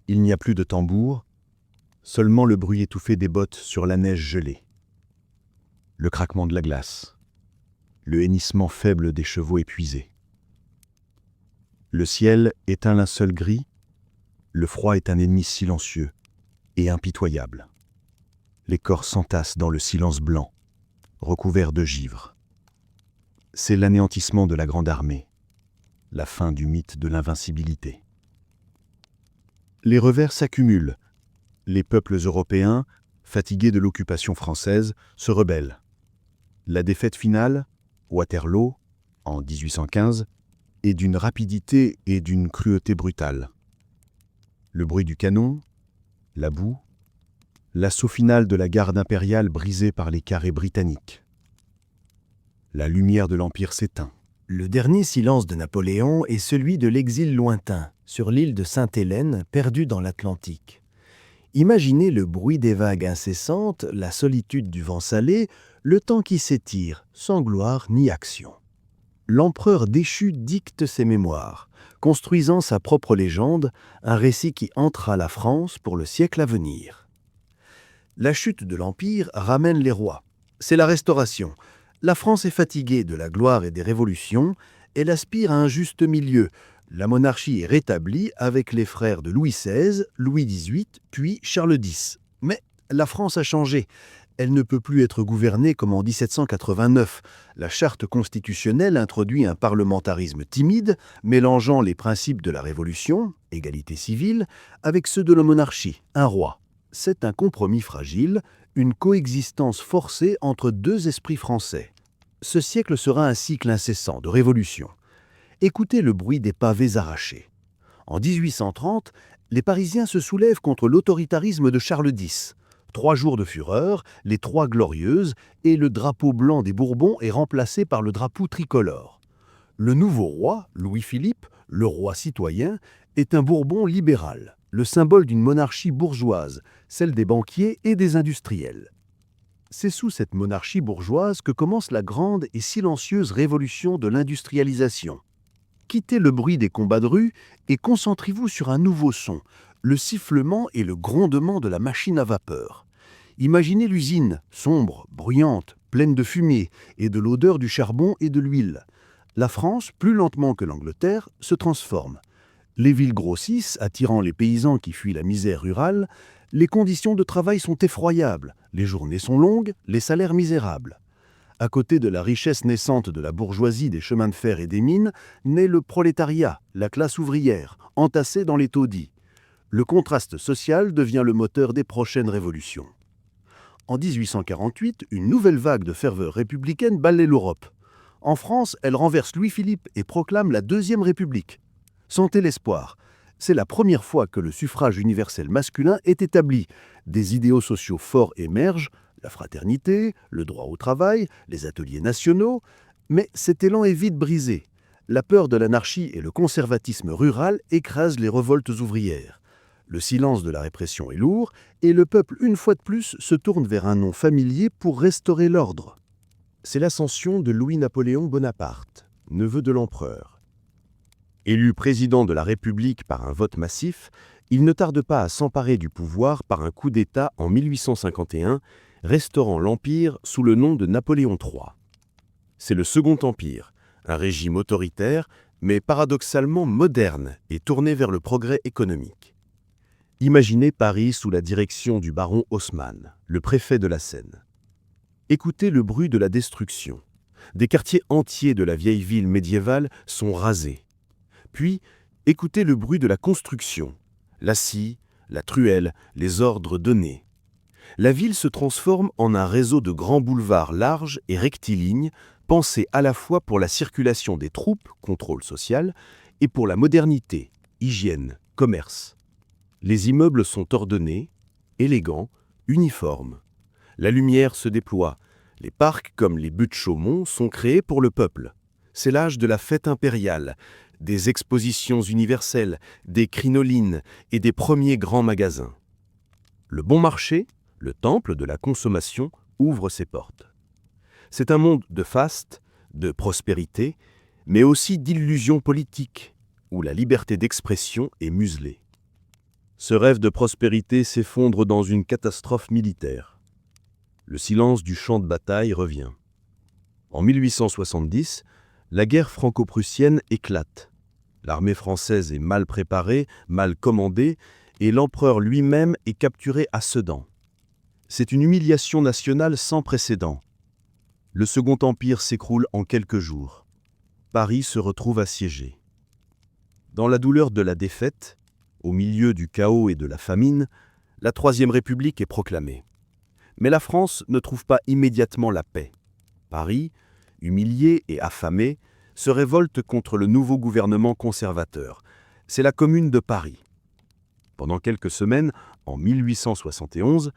Il n'y a plus de tambour, seulement le bruit étouffé des bottes sur la neige gelée. Le craquement de la glace. Le hennissement faible des chevaux épuisés. Le ciel est un linceul gris, le froid est un ennemi silencieux et impitoyable. Les corps s'entassent dans le silence blanc, recouverts de givre. C'est l'anéantissement de la grande armée, la fin du mythe de l'invincibilité. Les revers s'accumulent. Les peuples européens, fatigués de l'occupation française, se rebellent. La défaite finale, Waterloo, en 1815, est d'une rapidité et d'une cruauté brutale. Le bruit du canon, la boue, l'assaut final de la garde impériale brisée par les carrés britanniques. La lumière de l'Empire s'éteint. Le dernier silence de Napoléon est celui de l'exil lointain, sur l'île de Sainte-Hélène, perdue dans l'Atlantique. Imaginez le bruit des vagues incessantes, la solitude du vent salé, le temps qui s'étire, sans gloire ni action. L'empereur déchu dicte ses mémoires, construisant sa propre légende, un récit qui hantera la France pour le siècle à venir. La chute de l'Empire ramène les rois. C'est la Restauration. La France est fatiguée de la gloire et des révolutions, elle aspire à un juste milieu. La monarchie est rétablie avec les frères de Louis XVI, Louis XVIII, puis Charles X. Mais la France a changé. Elle ne peut plus être gouvernée comme en 1789. La charte constitutionnelle introduit un parlementarisme timide, mélangeant les principes de la Révolution, égalité civile, avec ceux de la monarchie, un roi. C'est un compromis fragile, une coexistence forcée entre deux esprits français. Ce siècle sera un cycle incessant de révolutions. Écoutez le bruit des pavés arrachés. En 1830, les Parisiens se soulèvent contre l'autoritarisme de Charles X. 3 jours de fureur, les Trois Glorieuses, et le drapeau blanc des Bourbons est remplacé par le drapeau tricolore. Le nouveau roi, Louis-Philippe, le roi citoyen, est un Bourbon libéral, le symbole d'une monarchie bourgeoise, celle des banquiers et des industriels. C'est sous cette monarchie bourgeoise que commence la grande et silencieuse révolution de l'industrialisation. Quittez le bruit des combats de rue et concentrez-vous sur un nouveau son, le sifflement et le grondement de la machine à vapeur. Imaginez l'usine, sombre, bruyante, pleine de fumée et de l'odeur du charbon et de l'huile. La France, plus lentement que l'Angleterre, se transforme. Les villes grossissent, attirant les paysans qui fuient la misère rurale. Les conditions de travail sont effroyables, les journées sont longues, les salaires misérables. À côté de la richesse naissante de la bourgeoisie des chemins de fer et des mines, naît le prolétariat, la classe ouvrière, entassée dans les taudis. Le contraste social devient le moteur des prochaines révolutions. En 1848, une nouvelle vague de ferveur républicaine balaie l'Europe. En France, elle renverse Louis-Philippe et proclame la Deuxième République. Sentez l'espoir. C'est la première fois que le suffrage universel masculin est établi. Des idéaux sociaux forts émergent, la fraternité, le droit au travail, les ateliers nationaux, mais cet élan est vite brisé. La peur de l'anarchie et le conservatisme rural écrasent les révoltes ouvrières. Le silence de la répression est lourd et le peuple, une fois de plus, se tourne vers un nom familier pour restaurer l'ordre. C'est l'ascension de Louis-Napoléon Bonaparte, neveu de l'empereur. Élu président de la République par un vote massif, il ne tarde pas à s'emparer du pouvoir par un coup d'État en 1851, restaurant l'Empire sous le nom de Napoléon III. C'est le Second Empire, un régime autoritaire, mais paradoxalement moderne et tourné vers le progrès économique. Imaginez Paris sous la direction du baron Haussmann, le préfet de la Seine. Écoutez le bruit de la destruction. Des quartiers entiers de la vieille ville médiévale sont rasés. Puis, écoutez le bruit de la construction. La scie, la truelle, les ordres donnés. La ville se transforme en un réseau de grands boulevards larges et rectilignes, pensés à la fois pour la circulation des troupes, contrôle social, et pour la modernité, hygiène, commerce. Les immeubles sont ordonnés, élégants, uniformes. La lumière se déploie. Les parcs, comme les Buttes-Chaumont, sont créés pour le peuple. C'est l'âge de la fête impériale, des expositions universelles, des crinolines et des premiers grands magasins. Le bon marché, le temple de la consommation, ouvre ses portes. C'est un monde de faste, de prospérité, mais aussi d'illusions politiques, où la liberté d'expression est muselée. Ce rêve de prospérité s'effondre dans une catastrophe militaire. Le silence du champ de bataille revient. En 1870, la guerre franco-prussienne éclate. L'armée française est mal préparée, mal commandée, et l'empereur lui-même est capturé à Sedan. C'est une humiliation nationale sans précédent. Le Second Empire s'écroule en quelques jours. Paris se retrouve assiégé. Dans la douleur de la défaite, au milieu du chaos et de la famine, la Troisième République est proclamée. Mais la France ne trouve pas immédiatement la paix. Paris, humilié et affamé, se révolte contre le nouveau gouvernement conservateur. C'est la Commune de Paris. Pendant quelques semaines, en 1871,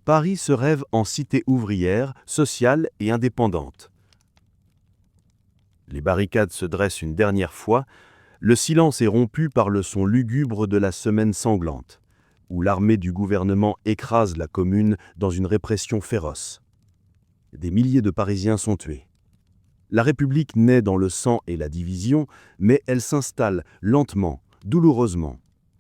Paris se rêve en cité ouvrière, sociale et indépendante. Les barricades se dressent une dernière fois, le silence est rompu par le son lugubre de la semaine sanglante, où l'armée du gouvernement écrase la Commune dans une répression féroce. Des milliers de Parisiens sont tués. La République naît dans le sang et la division, mais elle s'installe lentement, douloureusement,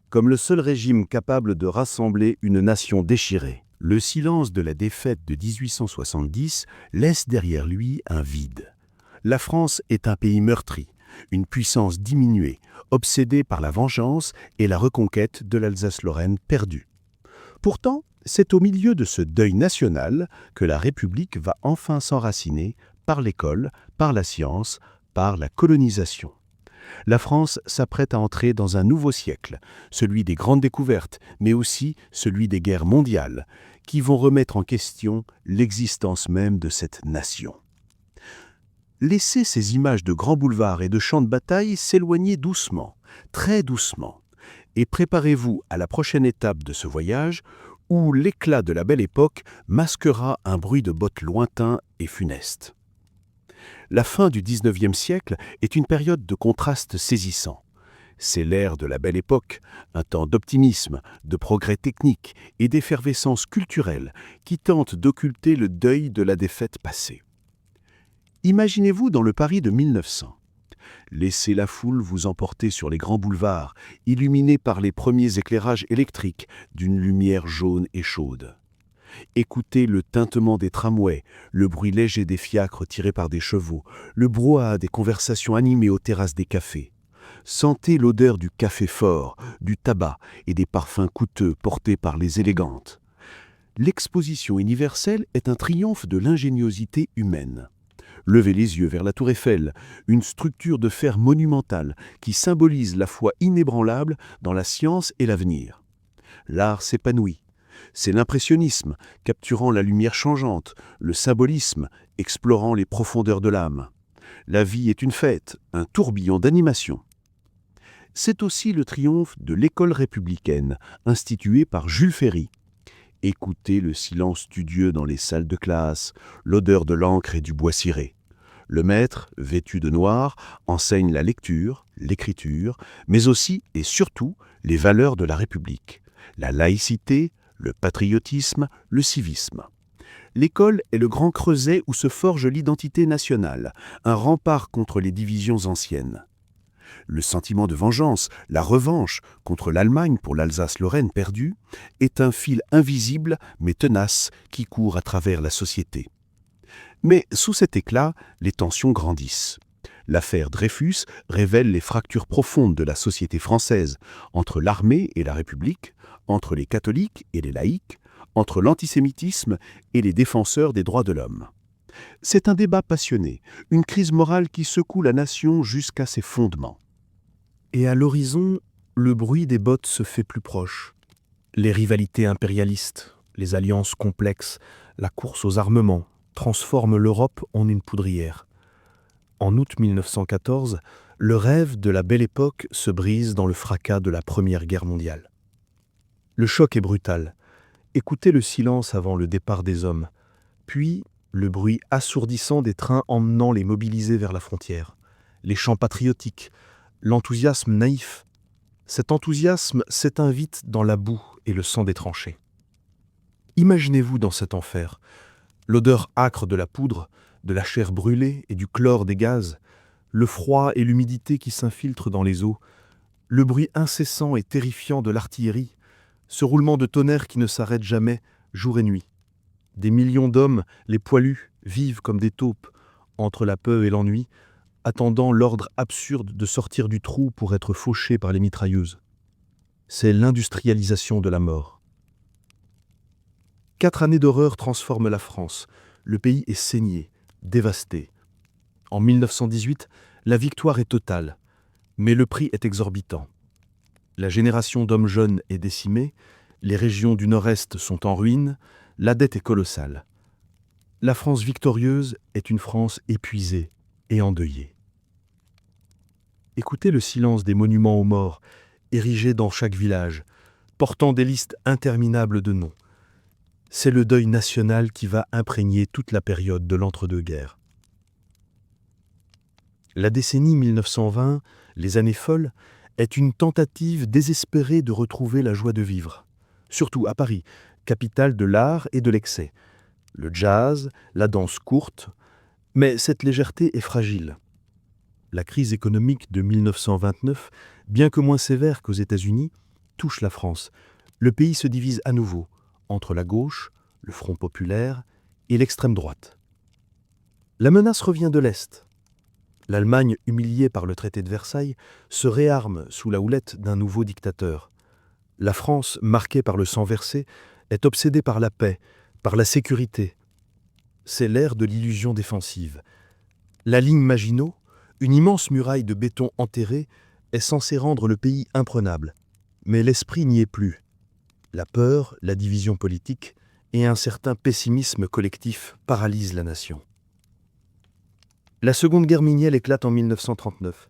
comme le seul régime capable de rassembler une nation déchirée. Le silence de la défaite de 1870 laisse derrière lui un vide. La France est un pays meurtri, une puissance diminuée, obsédée par la vengeance et la reconquête de l'Alsace-Lorraine perdue. Pourtant, c'est au milieu de ce deuil national que la République va enfin s'enraciner par l'école, par la science, par la colonisation. La France s'apprête à entrer dans un nouveau siècle, celui des grandes découvertes, mais aussi celui des guerres mondiales, qui vont remettre en question l'existence même de cette nation. Laissez ces images de grands boulevards et de champs de bataille s'éloigner doucement, très doucement, et préparez-vous à la prochaine étape de ce voyage où l'éclat de la belle époque masquera un bruit de bottes lointain et funeste. La fin du XIXe siècle est une période de contrastes saisissants. C'est l'ère de la belle époque, un temps d'optimisme, de progrès technique et d'effervescence culturelle qui tente d'occulter le deuil de la défaite passée. Imaginez-vous dans le Paris de 1900. Laissez la foule vous emporter sur les grands boulevards, illuminés par les premiers éclairages électriques d'une lumière jaune et chaude. Écoutez le tintement des tramways, le bruit léger des fiacres tirés par des chevaux, le brouhaha des conversations animées aux terrasses des cafés. Sentez l'odeur du café fort, du tabac et des parfums coûteux portés par les élégantes. L'exposition universelle est un triomphe de l'ingéniosité humaine. Levez les yeux vers la tour Eiffel, une structure de fer monumentale qui symbolise la foi inébranlable dans la science et l'avenir. L'art s'épanouit. C'est l'impressionnisme, capturant la lumière changeante, le symbolisme, explorant les profondeurs de l'âme. La vie est une fête, un tourbillon d'animation. C'est aussi le triomphe de l'école républicaine, instituée par Jules Ferry. Écoutez le silence studieux dans les salles de classe, l'odeur de l'encre et du bois ciré. Le maître, vêtu de noir, enseigne la lecture, l'écriture, mais aussi et surtout les valeurs de la République, la laïcité, le patriotisme, le civisme. L'école est le grand creuset où se forge l'identité nationale, un rempart contre les divisions anciennes. Le sentiment de vengeance, la revanche contre l'Allemagne pour l'Alsace-Lorraine perdue, est un fil invisible mais tenace qui court à travers la société. Mais sous cet éclat, les tensions grandissent. L'affaire Dreyfus révèle les fractures profondes de la société française entre l'armée et la République, entre les catholiques et les laïcs, entre l'antisémitisme et les défenseurs des droits de l'homme. C'est un débat passionné, une crise morale qui secoue la nation jusqu'à ses fondements. Et à l'horizon, le bruit des bottes se fait plus proche. Les rivalités impérialistes, les alliances complexes, la course aux armements transforment l'Europe en une poudrière. En août 1914, le rêve de la belle époque se brise dans le fracas de la Première Guerre mondiale. Le choc est brutal. Écoutez le silence avant le départ des hommes, puis le bruit assourdissant des trains emmenant les mobilisés vers la frontière, les chants patriotiques, l'enthousiasme naïf. Cet enthousiasme s'éteint vite dans la boue et le sang des tranchées. Imaginez-vous dans cet enfer, l'odeur âcre de la poudre, de la chair brûlée et du chlore des gaz, le froid et l'humidité qui s'infiltrent dans les eaux, le bruit incessant et terrifiant de l'artillerie, ce roulement de tonnerre qui ne s'arrête jamais, jour et nuit. Des millions d'hommes, les poilus, vivent comme des taupes, entre la peur et l'ennui, attendant l'ordre absurde de sortir du trou pour être fauchés par les mitrailleuses. C'est l'industrialisation de la mort. 4 années d'horreur transforment la France. Le pays est saigné, dévasté. En 1918, la victoire est totale, mais le prix est exorbitant. La génération d'hommes jeunes est décimée, les régions du Nord-Est sont en ruine, la dette est colossale. La France victorieuse est une France épuisée et endeuillée. Écoutez le silence des monuments aux morts, érigés dans chaque village, portant des listes interminables de noms. C'est le deuil national qui va imprégner toute la période de l'entre-deux-guerres. La décennie 1920, les années folles, est une tentative désespérée de retrouver la joie de vivre. Surtout à Paris, capitale de l'art et de l'excès. Le jazz, la danse courte, mais cette légèreté est fragile. La crise économique de 1929, bien que moins sévère qu'aux États-Unis, touche la France. Le pays se divise à nouveau entre la gauche, le Front populaire et l'extrême droite. La menace revient de l'Est. L'Allemagne, humiliée par le traité de Versailles, se réarme sous la houlette d'un nouveau dictateur. La France, marquée par le sang versé, est obsédée par la paix, par la sécurité. C'est l'ère de l'illusion défensive. La ligne Maginot, une immense muraille de béton enterrée, est censée rendre le pays imprenable. Mais l'esprit n'y est plus. La peur, la division politique et un certain pessimisme collectif paralysent la nation. La Seconde Guerre mondiale éclate en 1939.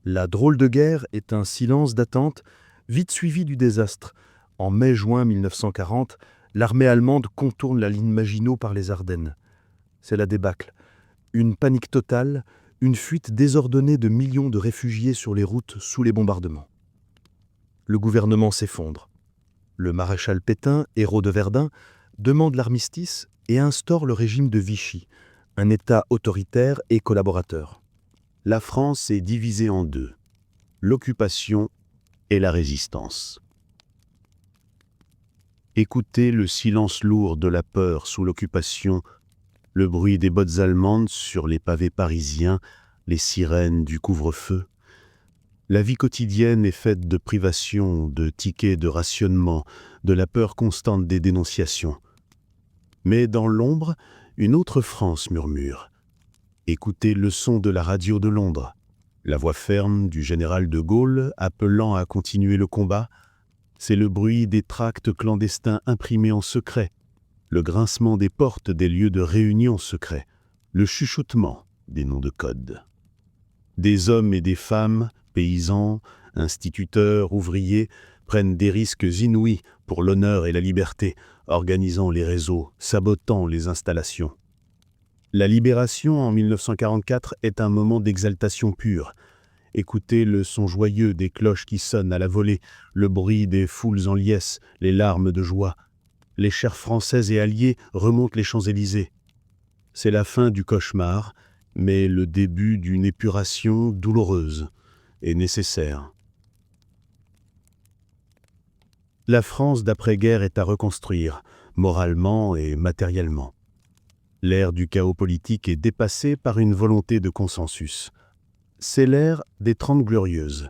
La drôle de guerre est un silence d'attente, vite suivi du désastre. En mai-juin 1940, l'armée allemande contourne la ligne Maginot par les Ardennes. C'est la débâcle. Une panique totale, une fuite désordonnée de millions de réfugiés sur les routes sous les bombardements. Le gouvernement s'effondre. Le maréchal Pétain, héros de Verdun, demande l'armistice et instaure le régime de Vichy, un État autoritaire et collaborateur. La France est divisée en deux, l'occupation et la résistance. Écoutez le silence lourd de la peur sous l'occupation, le bruit des bottes allemandes sur les pavés parisiens, les sirènes du couvre-feu. La vie quotidienne est faite de privations, de tickets de rationnement, de la peur constante des dénonciations. Mais dans l'ombre, une autre France murmure. Écoutez le son de la radio de Londres, la voix ferme du général de Gaulle appelant à continuer le combat. C'est le bruit des tracts clandestins imprimés en secret, le grincement des portes des lieux de réunion secrets, le chuchotement des noms de code. Des hommes et des femmes, paysans, instituteurs, ouvriers, prennent des risques inouïs pour l'honneur et la liberté, organisant les réseaux, sabotant les installations. La libération en 1944 est un moment d'exaltation pure. Écoutez le son joyeux des cloches qui sonnent à la volée, le bruit des foules en liesse, les larmes de joie. Les chars français et alliés remontent les Champs-Élysées. C'est la fin du cauchemar, mais le début d'une épuration douloureuse et nécessaire. La France d'après-guerre est à reconstruire, moralement et matériellement. L'ère du chaos politique est dépassée par une volonté de consensus. C'est l'ère des 30 Glorieuses,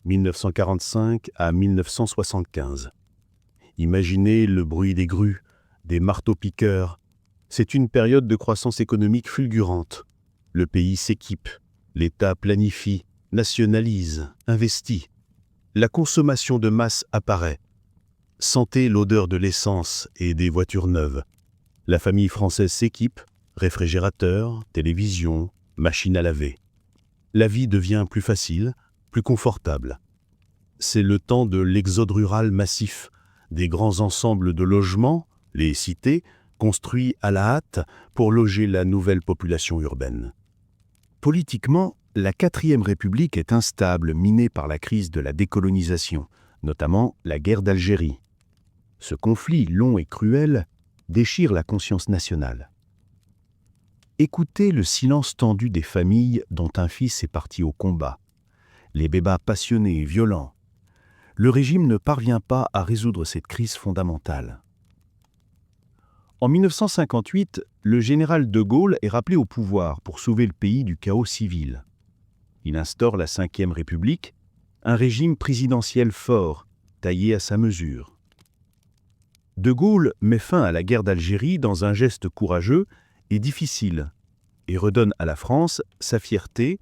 1945 à 1975. Imaginez le bruit des grues, des marteaux-piqueurs. C'est une période de croissance économique fulgurante. Le pays s'équipe, l'État planifie, nationalise, investit. La consommation de masse apparaît. Sentez l'odeur de l'essence et des voitures neuves. La famille française s'équipe, réfrigérateur, télévision, machine à laver. La vie devient plus facile, plus confortable. C'est le temps de l'exode rural massif, des grands ensembles de logements, les cités, construits à la hâte pour loger la nouvelle population urbaine. Politiquement, la 4e République est instable, minée par la crise de la décolonisation, notamment la guerre d'Algérie. Ce conflit long et cruel déchire la conscience nationale. Écoutez le silence tendu des familles dont un fils est parti au combat, les débats passionnés et violents. Le régime ne parvient pas à résoudre cette crise fondamentale. En 1958, le général de Gaulle est rappelé au pouvoir pour sauver le pays du chaos civil. Il instaure la 5e République, un régime présidentiel fort, taillé à sa mesure. De Gaulle met fin à la guerre d'Algérie dans un geste courageux et difficile, et redonne à la France sa fierté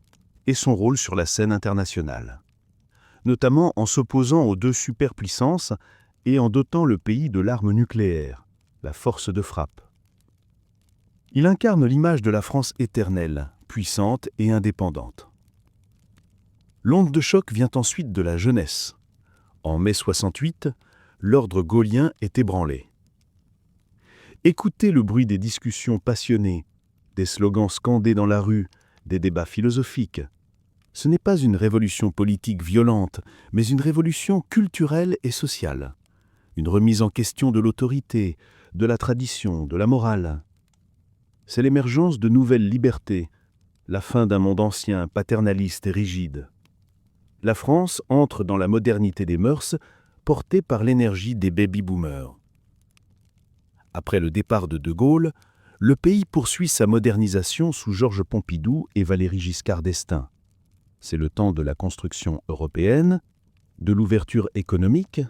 et son rôle sur la scène internationale, notamment en s'opposant aux 2 superpuissances et en dotant le pays de l'arme nucléaire, la force de frappe. Il incarne l'image de la France éternelle, puissante et indépendante. L'onde de choc vient ensuite de la jeunesse. En mai 68, l'ordre gaullien est ébranlé. Écoutez le bruit des discussions passionnées, des slogans scandés dans la rue, des débats philosophiques. Ce n'est pas une révolution politique violente, mais une révolution culturelle et sociale. Une remise en question de l'autorité, de la tradition, de la morale. C'est l'émergence de nouvelles libertés, la fin d'un monde ancien, paternaliste et rigide. La France entre dans la modernité des mœurs, portée par l'énergie des baby-boomers. Après le départ de Gaulle, le pays poursuit sa modernisation sous Georges Pompidou et Valéry Giscard d'Estaing. C'est le temps de la construction européenne, de l'ouverture économique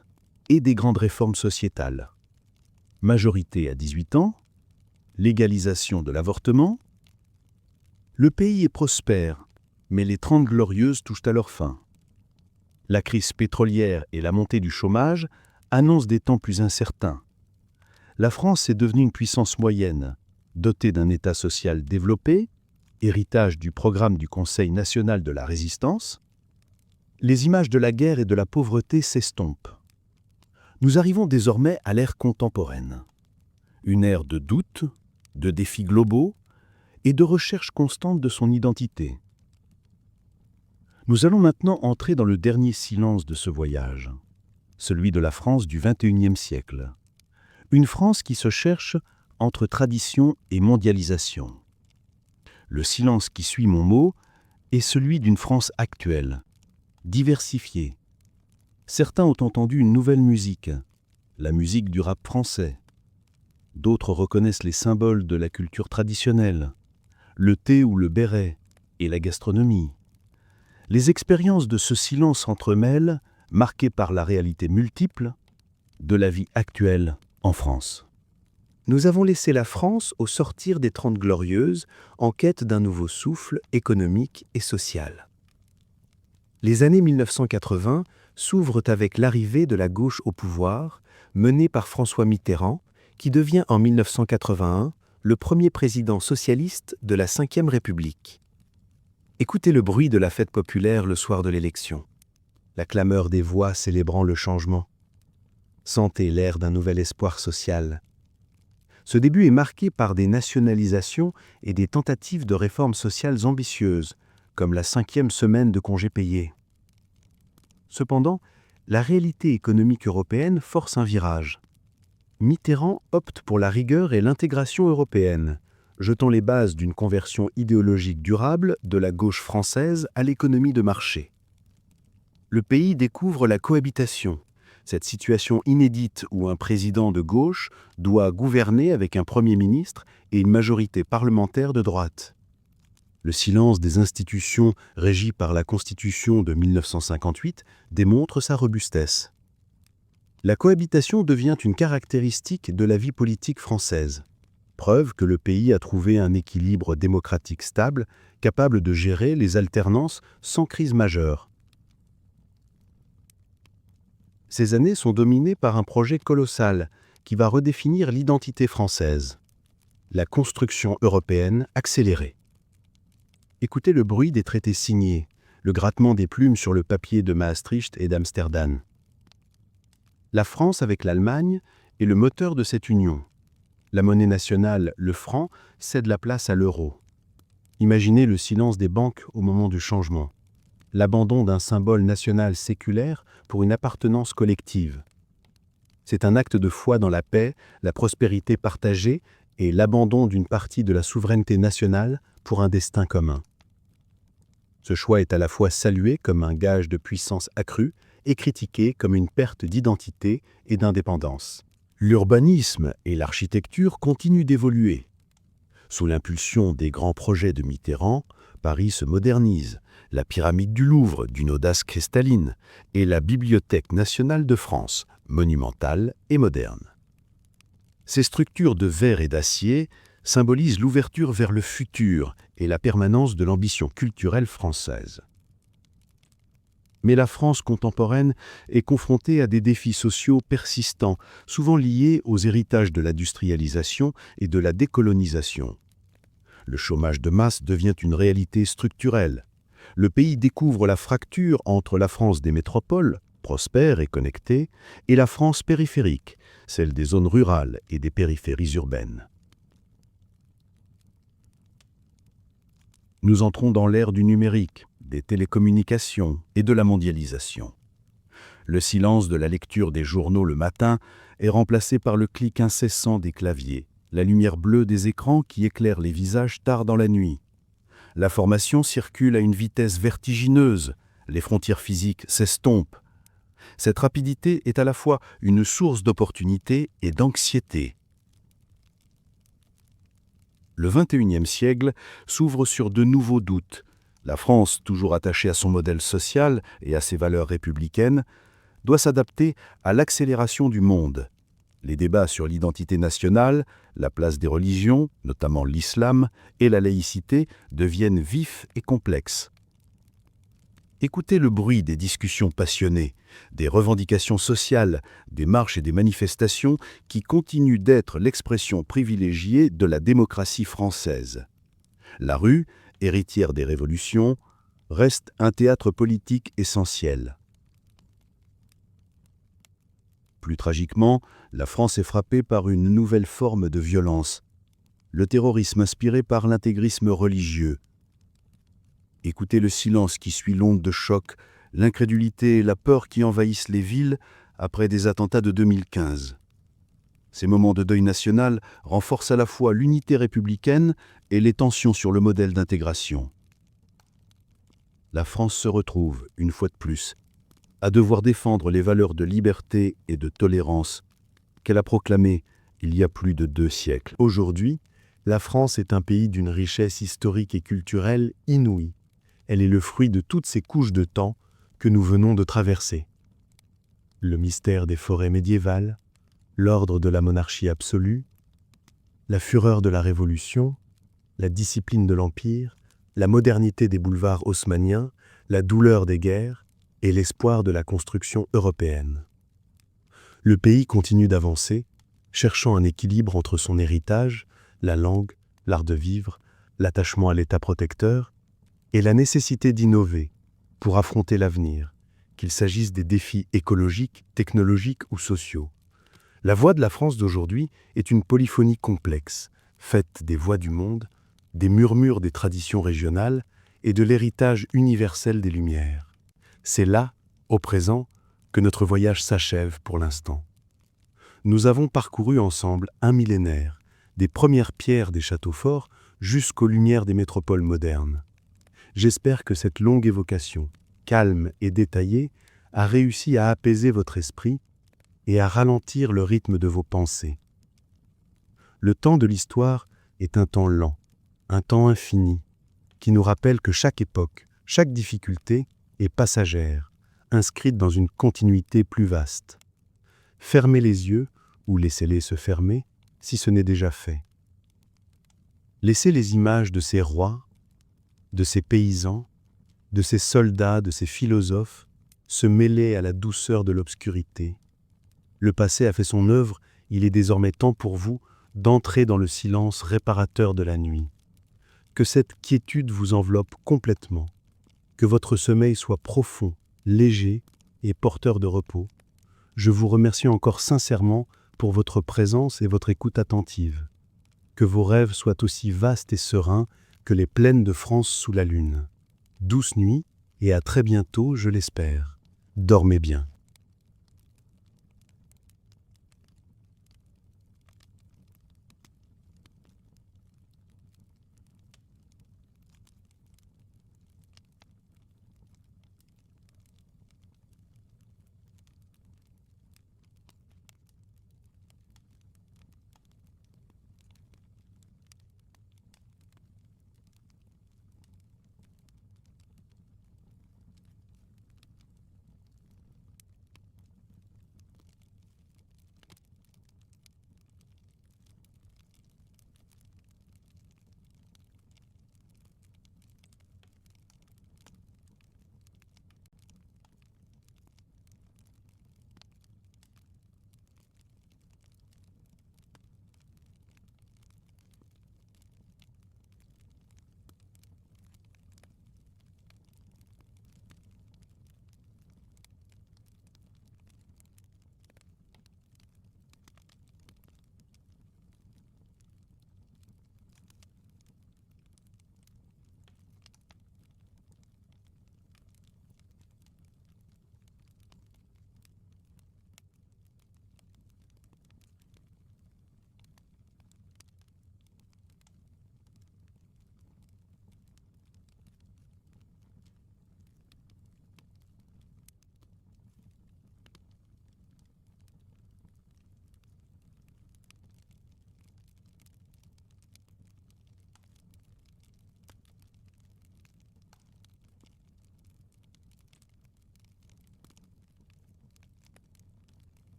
et des grandes réformes sociétales. Majorité à 18 ans, légalisation de l'avortement. Le pays est prospère, mais les 30 glorieuses touchent à leur fin. La crise pétrolière et la montée du chômage annoncent des temps plus incertains. La France est devenue une puissance moyenne, dotée d'un État social développé, héritage du programme du Conseil national de la résistance. Les images de la guerre et de la pauvreté s'estompent. Nous arrivons désormais à l'ère contemporaine. Une ère de doute, de défis globaux et de recherche constante de son identité. Nous allons maintenant entrer dans le dernier silence de ce voyage, celui de la France du XXIe siècle. Une France qui se cherche entre tradition et mondialisation. Le silence qui suit mon mot est celui d'une France actuelle, diversifiée. Certains ont entendu une nouvelle musique, la musique du rap français. D'autres reconnaissent les symboles de la culture traditionnelle, le thé ou le béret et la gastronomie. Les expériences de ce silence s'entremêlent, marquées par la réalité multiple de la vie actuelle en France. Nous avons laissé la France au sortir des 30 Glorieuses en quête d'un nouveau souffle économique et social. Les années 1980 s'ouvrent avec l'arrivée de la gauche au pouvoir, menée par François Mitterrand, qui devient en 1981 le premier président socialiste de la 5e République. Écoutez le bruit de la fête populaire le soir de l'élection, la clameur des voix célébrant le changement. Sentez l'air d'un nouvel espoir social. Ce début est marqué par des nationalisations et des tentatives de réformes sociales ambitieuses, comme la 5e semaine de congés payés. Cependant, la réalité économique européenne force un virage. Mitterrand opte pour la rigueur et l'intégration européenne, jetant les bases d'une conversion idéologique durable de la gauche française à l'économie de marché. Le pays découvre la cohabitation, cette situation inédite où un président de gauche doit gouverner avec un Premier ministre et une majorité parlementaire de droite. Le silence des institutions régies par la Constitution de 1958 démontre sa robustesse. La cohabitation devient une caractéristique de la vie politique française. preuve que le pays a trouvé un équilibre démocratique stable, capable de gérer les alternances sans crise majeure. Ces années sont dominées par un projet colossal qui va redéfinir l'identité française. La construction européenne accélérée. Écoutez le bruit des traités signés, le grattement des plumes sur le papier de Maastricht et d'Amsterdam. La France avec l'Allemagne est le moteur de cette union. La monnaie nationale, le franc, cède la place à l'euro. Imaginez le silence des banques au moment du changement. L'abandon d'un symbole national séculaire pour une appartenance collective. C'est un acte de foi dans la paix, la prospérité partagée et l'abandon d'une partie de la souveraineté nationale pour un destin commun. Ce choix est à la fois salué comme un gage de puissance accrue et critiqué comme une perte d'identité et d'indépendance. L'urbanisme et l'architecture continuent d'évoluer. Sous l'impulsion des grands projets de Mitterrand, Paris se modernise, la pyramide du Louvre d'une audace cristalline et la Bibliothèque nationale de France, monumentale et moderne. Ces structures de verre et d'acier symbolisent l'ouverture vers le futur et la permanence de l'ambition culturelle française. Mais la France contemporaine est confrontée à des défis sociaux persistants, souvent liés aux héritages de l'industrialisation et de la décolonisation. Le chômage de masse devient une réalité structurelle. Le pays découvre la fracture entre la France des métropoles, prospère et connectée, et la France périphérique, celle des zones rurales et des périphéries urbaines. Nous entrons dans l'ère du numérique, des télécommunications et de la mondialisation. Le silence de la lecture des journaux le matin est remplacé par le clic incessant des claviers, la lumière bleue des écrans qui éclaire les visages tard dans la nuit. L'information circule à une vitesse vertigineuse, les frontières physiques s'estompent. Cette rapidité est à la fois une source d'opportunité et d'anxiété. Le XXIe siècle s'ouvre sur de nouveaux doutes. La France, toujours attachée à son modèle social et à ses valeurs républicaines, doit s'adapter à l'accélération du monde. Les débats sur l'identité nationale, la place des religions, notamment l'islam, et la laïcité deviennent vifs et complexes. Écoutez le bruit des discussions passionnées, des revendications sociales, des marches et des manifestations qui continuent d'être l'expression privilégiée de la démocratie française. La rue, héritière des révolutions, reste un théâtre politique essentiel. Plus tragiquement, la France est frappée par une nouvelle forme de violence, le terrorisme inspiré par l'intégrisme religieux. Écoutez le silence qui suit l'onde de choc, l'incrédulité et la peur qui envahissent les villes après des attentats de 2015. Ces moments de deuil national renforcent à la fois l'unité républicaine et les tensions sur le modèle d'intégration. La France se retrouve, une fois de plus, à devoir défendre les valeurs de liberté et de tolérance qu'elle a proclamées il y a plus de 2 siècles. Aujourd'hui, la France est un pays d'une richesse historique et culturelle inouïe. Elle est le fruit de toutes ces couches de temps que nous venons de traverser. Le mystère des forêts médiévales, l'ordre de la monarchie absolue, la fureur de la Révolution, la discipline de l'Empire, la modernité des boulevards haussmanniens, la douleur des guerres et l'espoir de la construction européenne. Le pays continue d'avancer, cherchant un équilibre entre son héritage, la langue, l'art de vivre, l'attachement à l'État protecteur et la nécessité d'innover pour affronter l'avenir, qu'il s'agisse des défis écologiques, technologiques ou sociaux. La voix de la France d'aujourd'hui est une polyphonie complexe, faite des voix du monde, des murmures des traditions régionales et de l'héritage universel des Lumières. C'est là, au présent, que notre voyage s'achève pour l'instant. Nous avons parcouru ensemble un millénaire, des premières pierres des châteaux forts jusqu'aux lumières des métropoles modernes. J'espère que cette longue évocation, calme et détaillée, a réussi à apaiser votre esprit et à ralentir le rythme de vos pensées. Le temps de l'histoire est un temps lent, un temps infini, qui nous rappelle que chaque époque, chaque difficulté est passagère, inscrite dans une continuité plus vaste. Fermez les yeux ou laissez-les se fermer si ce n'est déjà fait. Laissez les images de ces rois, de ces paysans, de ces soldats, de ces philosophes se mêler à la douceur de l'obscurité. Le passé a fait son œuvre, il est désormais temps pour vous d'entrer dans le silence réparateur de la nuit. Que cette quiétude vous enveloppe complètement, que votre sommeil soit profond, léger et porteur de repos. Je vous remercie encore sincèrement pour votre présence et votre écoute attentive. Que vos rêves soient aussi vastes et sereins que les plaines de France sous la lune. Douce nuit et à très bientôt, je l'espère. Dormez bien.